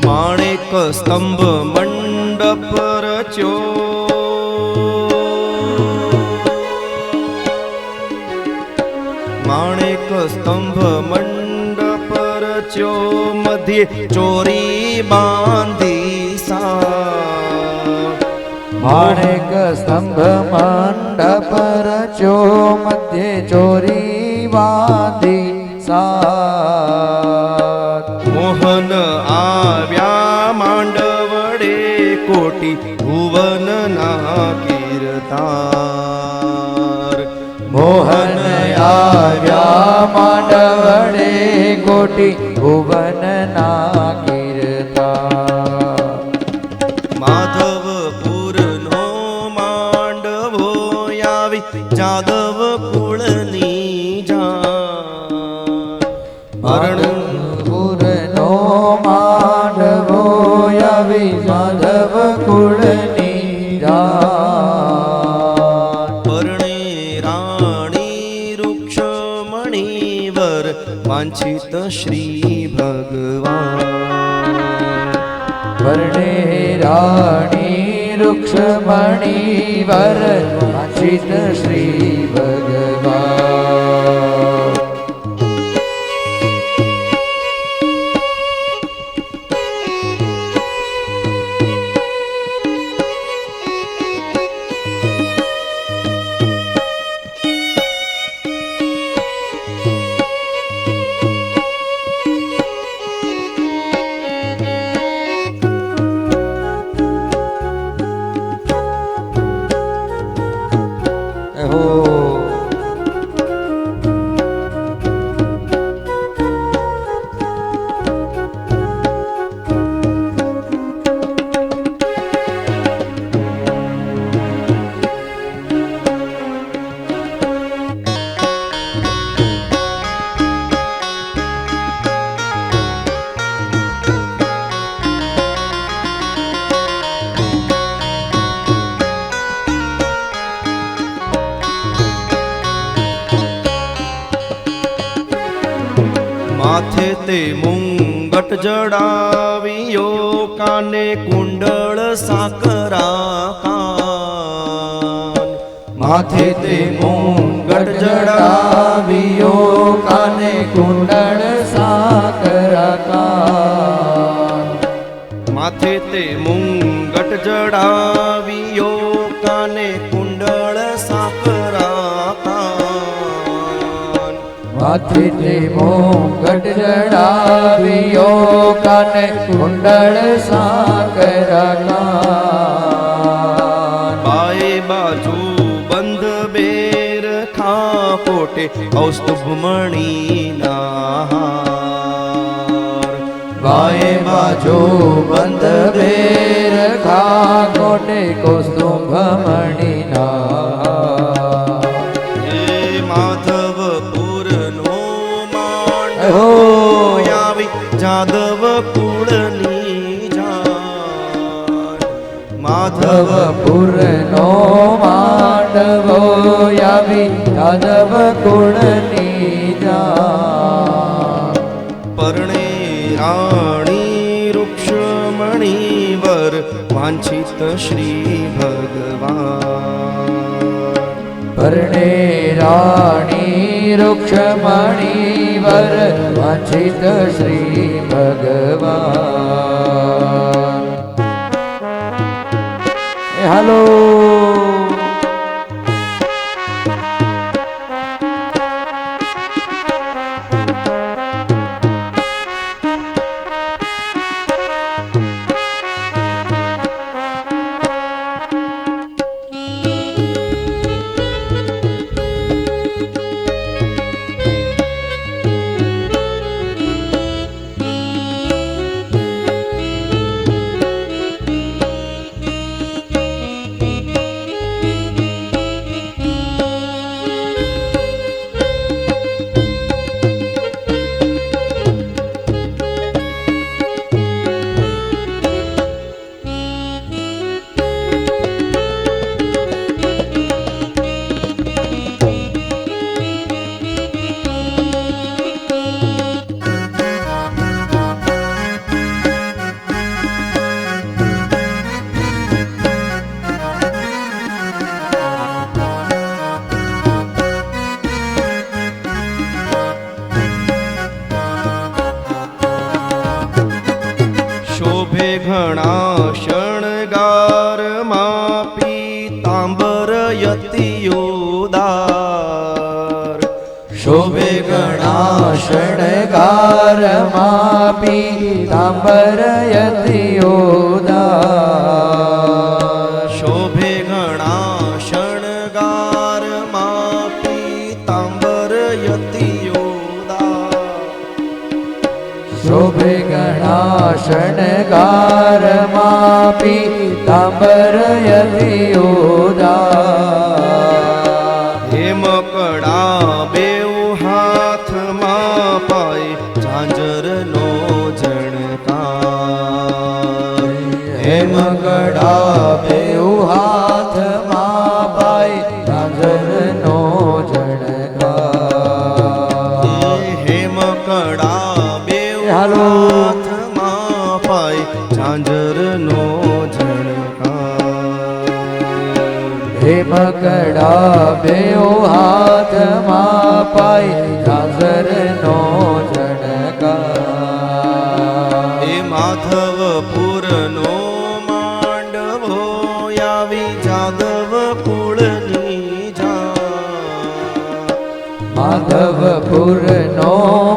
માણેક સ્તંભ મંડપ રચ્યો માણેક સ્તંભ મંડપ રચ્યો મધ્યે ચોરી બાંધી માણેક સ્તંભ મંડપ રચો મધ્યે ચોરી બાંધી સાત મોહન આવ્યા માંડવડે કોટી ભુવન ના કીર્તાર મોહન આવ્યા માંડવડે કોટી ભુવન ના કીર્તા માધવપુરનો માંડવો આવી જાદવ કુળની જાણ પૂરનો માંડવો આવી માધવ કુળની જાન પરણે રાણી રૂક્ષમણી વર વાંછિત શ્રી ભગવાન વર્ણે રાણી રૂક્ષમણી વર વાંછિત શ્રી ભગવાન માથે તે મુંગટ જડાવ્યો, કાને કુંડળ સાકરા કાન. માથે તે મુંગટ જડાવ્યો, કાને કુંડળ સાકરા કાન. માથે તે મુંગટ જડાવ્યો, કાને કુંડળ સાકરા કાન. માથે તે મુંગટ જડાવ્યો, કાને કુંડળ સાકરા કાન. બાએ બાજુ બંધ બેર ખાપોટે કૌસ્તુભમણીના હાર. બાએ બાજુ બંધ બેર ખાકોટે કૌસ્તુભમણીના. હે માધવપુરનો હો. માંડવો આવી જાદવ કુળની જાન. માધવપુરનો માંડવો આવી યાદવ કુળની જાન. પરણે રાણી રૂક્ષમણી વર વાંછિત શ્રી ભગવાન. પરણે રાણી રૂક્ષમણી વર વાંછિત શ્રી ભગવાન. હાલો શોભે ઘણા શણગારમાં પીતાંબર યતિયોદાર. શોભે ઘણા શણગારમાં પીતાંબર યતિયોદાર. શોભે ઘણા શણગારમાં પીતાંબર યતિયોદાર. શોભે ઘણા શણગારમાં પીતાંબર યતિયોદાર. હેમકડા બેઉ હાથમાં પાય ઝાંઝરનો ઝણકાર. હેમકડા બેઉ હાથમાં પાય ઝાંઝરનો ઝણકાર. હેમકડા બેઉ હાલો. હાથમાં પાય ઝાંઝરનો ઝણકાર. હેમકડા બેઉ હાથમાં પાય ઝાંઝરનો ઝણકાર. એ માધવપુરનો માંડવો આવી જાદવ કુળની જાન. માધવપુરનો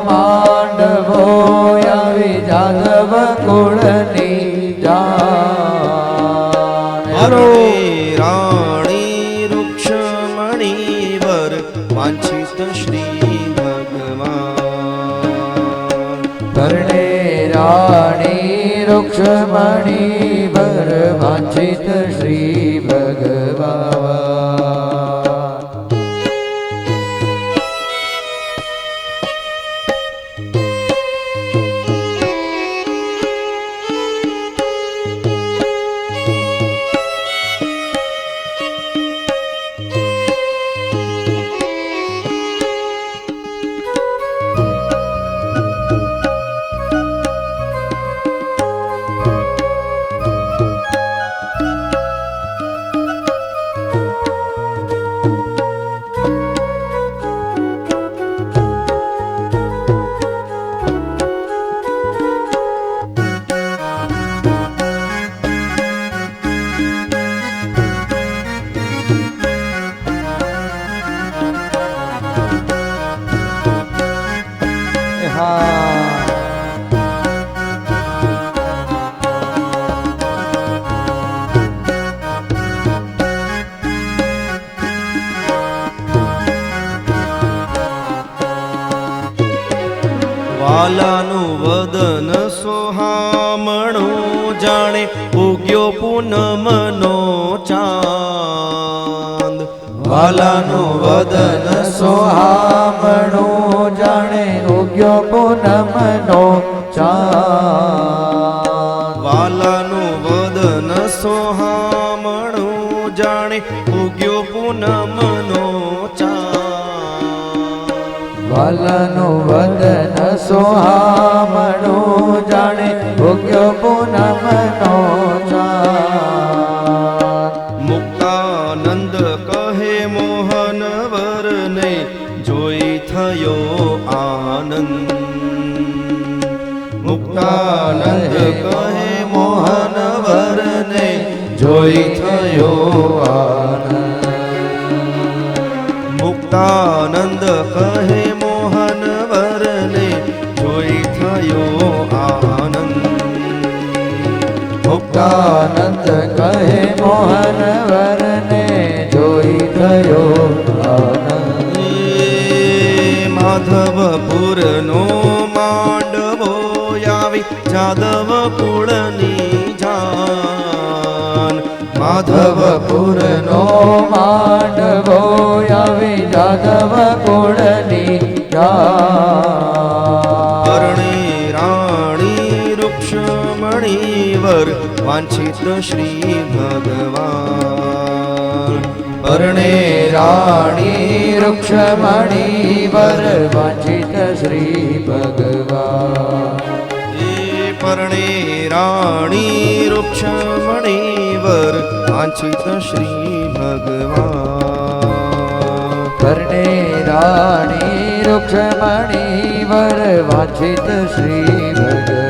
માંડવો આવી જાદવ કુળની જાન. હાલો રાણી રૂક્ષમણી વર વાંછિત શ્રી ભગવાન. પરણે રાણી રૂક્ષમણી વર વાંછિત શ્રી ભગવાન. ઉગ્યો પૂનમનો ચાંદ. વાલાનું વદન સોહામણું જાણે ઉગ્યો પૂનમનો ચાંદ. વાલાનું વદન સોહામણું જાણે ઉગ્યો પૂનમનો ચાંદ. વાલાનું વદન સોહામણું જાણે ઉગ્યો પૂનમનો ચાંદ. મુક્તાનંદ કહે મોહન વરને જોઈ થયો આનંદ. મુક્તાનંદ કહે મોહન વરને જોઈ થયો આનંદ. મુક્તાનંદ કહે મોહન વરને જોઈ થયો આનંદ. મુક્તાનંદ કહે મોહન વરને જોઈ થયો આનંદ. માધવપુરનો માંડવો આવી જાદવ કુળની જાન. માધવપુરનો માંડવો આવી જાદવ કુળની જાન. પરણે રાણી રૂક્ષમણી વર વાંછિત શ્રી ભગવાન. પરણે રાણી રૂક્ષમણી વર વાંછિત શ્રી ભગવાન. એ પરણે રાણી રૂક્ષમણી વર વાંછિત શ્રી ભગવાન. પરણે રાણી રૂક્ષમણી વર વાંછિત શ્રી ભગવાન.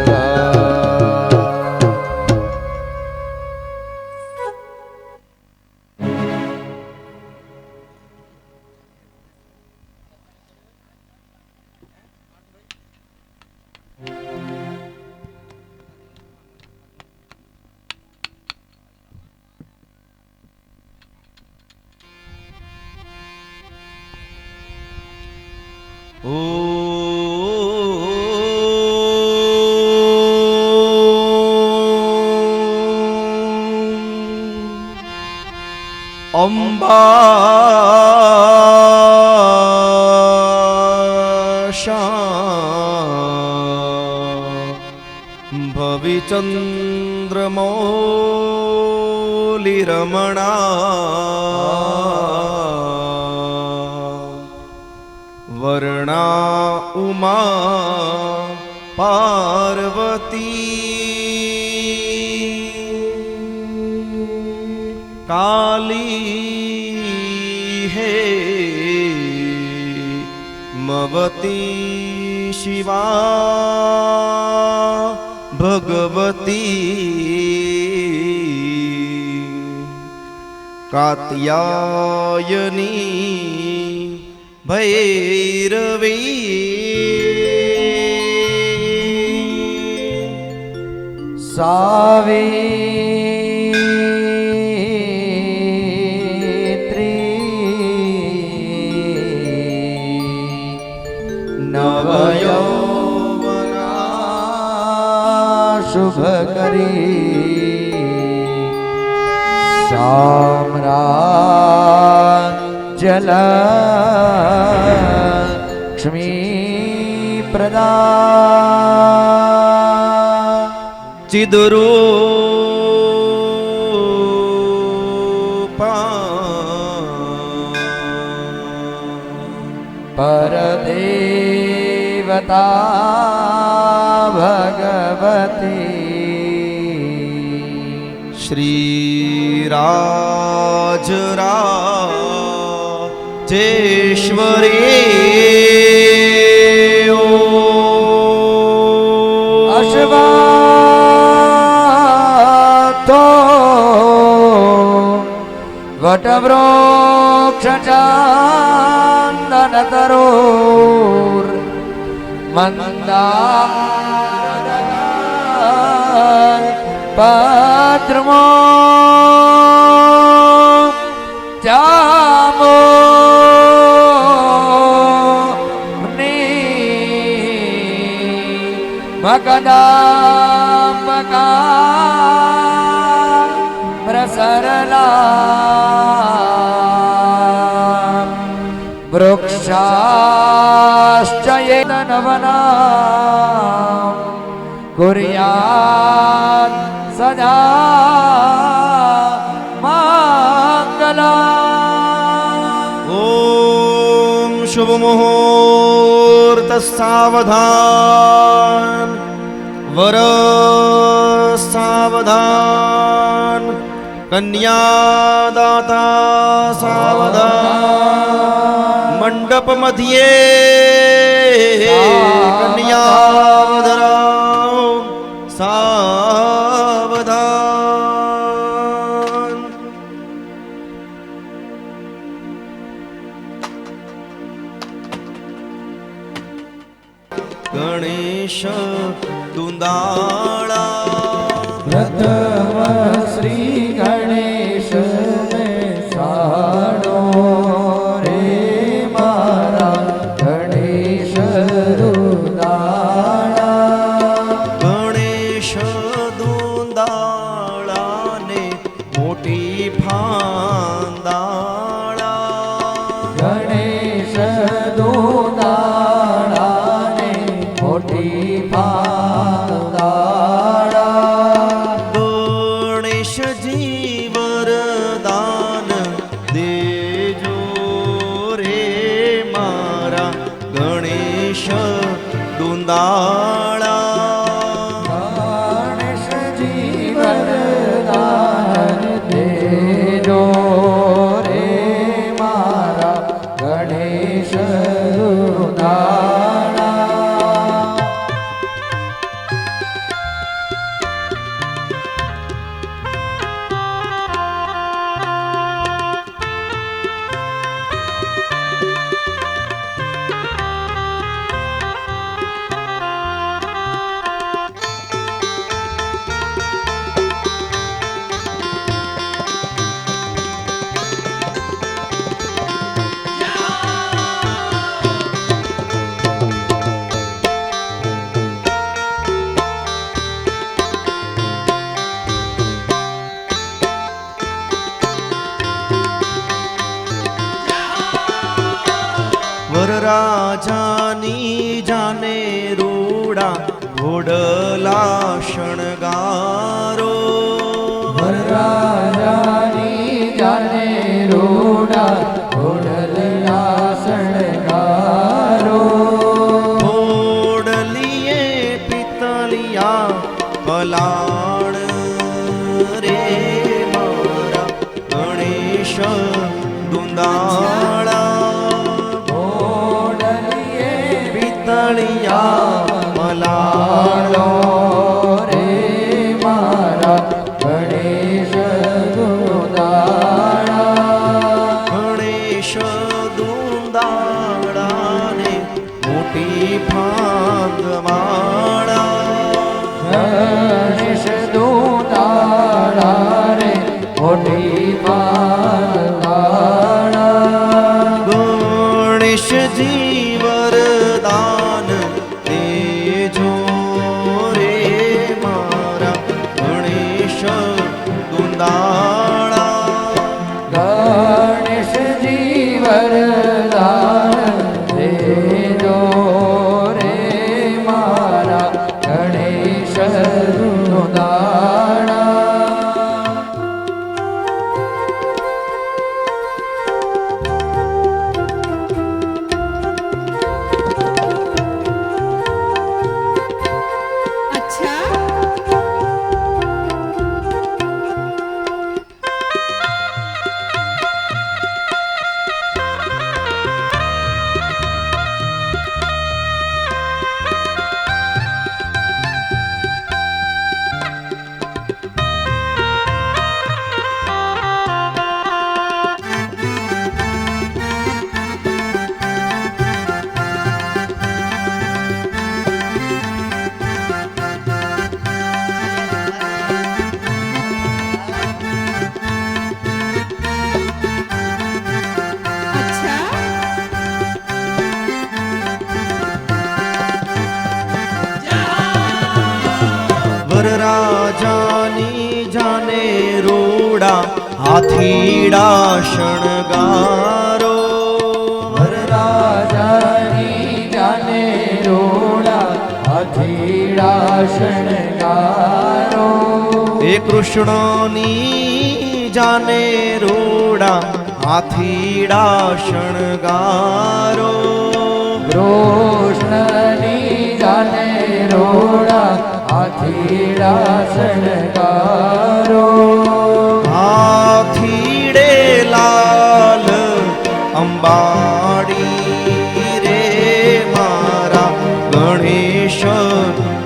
ભવિચંદ્રમૌલિ રમણા વર્ણા ઉમા પાર્વતી કાલી હે મવતી શિવા ભગવતી કાત્યાયની ભૈરવી સાવિત્રી નવયૌવના શુભ કરી સામ્રાજ્ય લક્ષ્મી પ્રદા ચિદરૂપા પરદેવતા ભગવતી શ્રી રાજેશ્વરી અશ્વત્થો વટવૃક્ષ ચાંદન તરોર મંદાર પદ્મો જામો મકદા સરલા વૃક્ષાશ્ચ નવના કુર્યાત સદા મંગલા. ઓમ શુભ મુહૂર્ત સાવધાન વર સાવધાન કન્યાદાતા સાવધાન મંડપ મધ્યે કન્યા વધરાઓ સાવધાન. ગણેશ દુંદાળા પ્રથમ શ્રી ગણેશ સાડો રે મારા ગણેશ દુદાળા. ગણેશ દુંદાળાને મોટી ફાંદાળા. ગણેશ દુદાળાને મોટી પાદાળા. ગણેશજી વરદાન દેજો રે મારા ગણેશ દુંદાળા. ગણેશજી વરદાન દેજો રે મારા ગણેશ દુદાળા. વરરાજાની જાને રૂડા ઘોડલા શણગારો. વરરાજાની જાને રૂડા ઘોડલા શણગારો. ઘોડલીએ પિતલિયા પલાણ રે મારા ગણેશ દુંદાળા. ઘોડલીએ પિતળિયા પલાળો રે મારા ગણેશ દુદાળા. ગણેશ દુંદાળાને મોટી ફાંદવાળા. ગણેશ દુદાળા રે મોટી પાદાળા. ગણેશજી વરદાન દેજો રે મારા ગણેશ દુંદાળા. ગણેશજી વરદાન દેજો રે મારા ગણેશ દુદાળા. અચ્છા રોડા હાથીડા શણગારો વરરાજાની જાને રોડા હાથીડા શણગારો હે કૃષ્ણની જાને રોડા હાથીડા શણગારો કૃષ્ણની જાને રોડા હાથીડા શણગારો હાથીડે લાલ અંબાડી રે મારા ગણેશ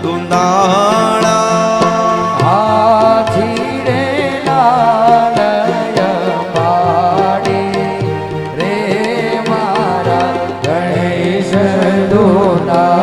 દુંદાળા હાથીડે લાલય પાડી રે મારા ગણેશ દોનાળા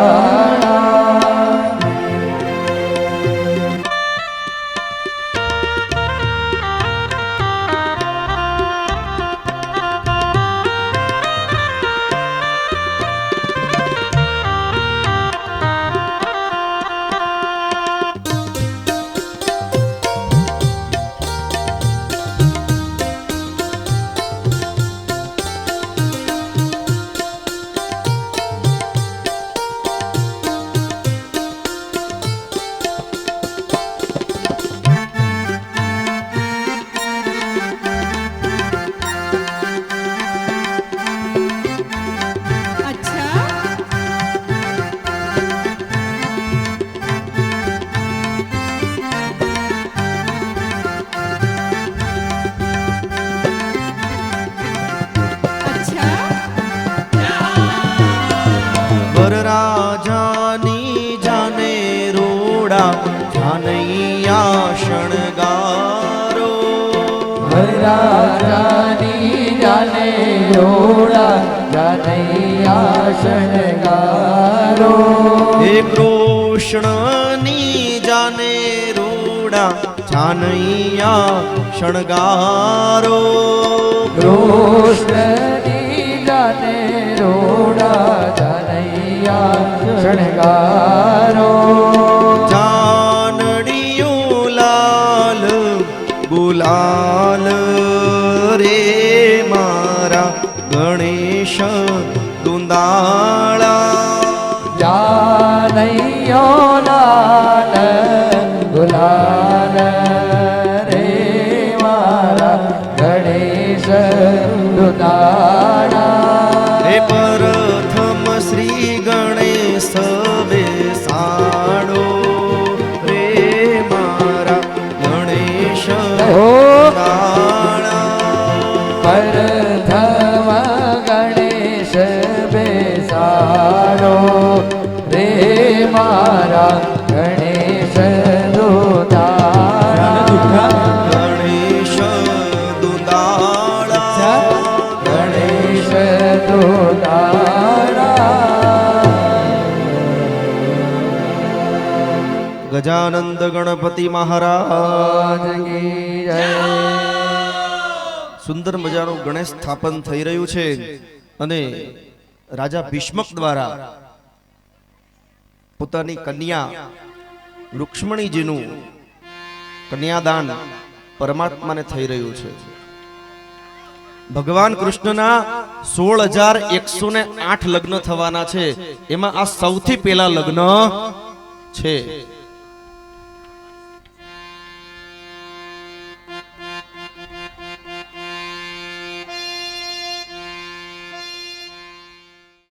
વરરાજાની જાને રોડા જાનૈયા શણગારો વરરાજાની જાને રોડા જાનૈયા શણગારો હે કૃષ્ણની જાને રોડા જાનૈયા શણગારો કૃષ્ણની જાને રોડા જાનૈયા શણગારો જાનડિયું લાલ ગુલાલ રે મારા ગણેશ દુંદાળા જાનૈયો લાલ ગુલાલ રે મારા ગણેશ દુલાળા હે પ્રથમ શ્રી ગણેશ બેસાડો રે મારા ગણેશ દુલાળા પ્રથમ ગણેશ બેસાડો રે મારા ગણેશ દુલાળા ગણેશ દુલાળા ગણેશ દુલાળા ગજાનંદ ગણપતિ મહારાજ કી જય સુંદર મજાનું ગણેશ સ્થાપન થઈ રહ્યું છે અને રાજા ભીષ્મક દ્વારા પોતાની કન્યા રૂક્ષ્મણીજીનું કન્યાદાન પરમાત્માને થઈ રહ્યું છે. ભગવાન કૃષ્ણના 16,108 લગ્ન થવાના છે, એમાં આ સૌથી પહેલા લગ્ન છે.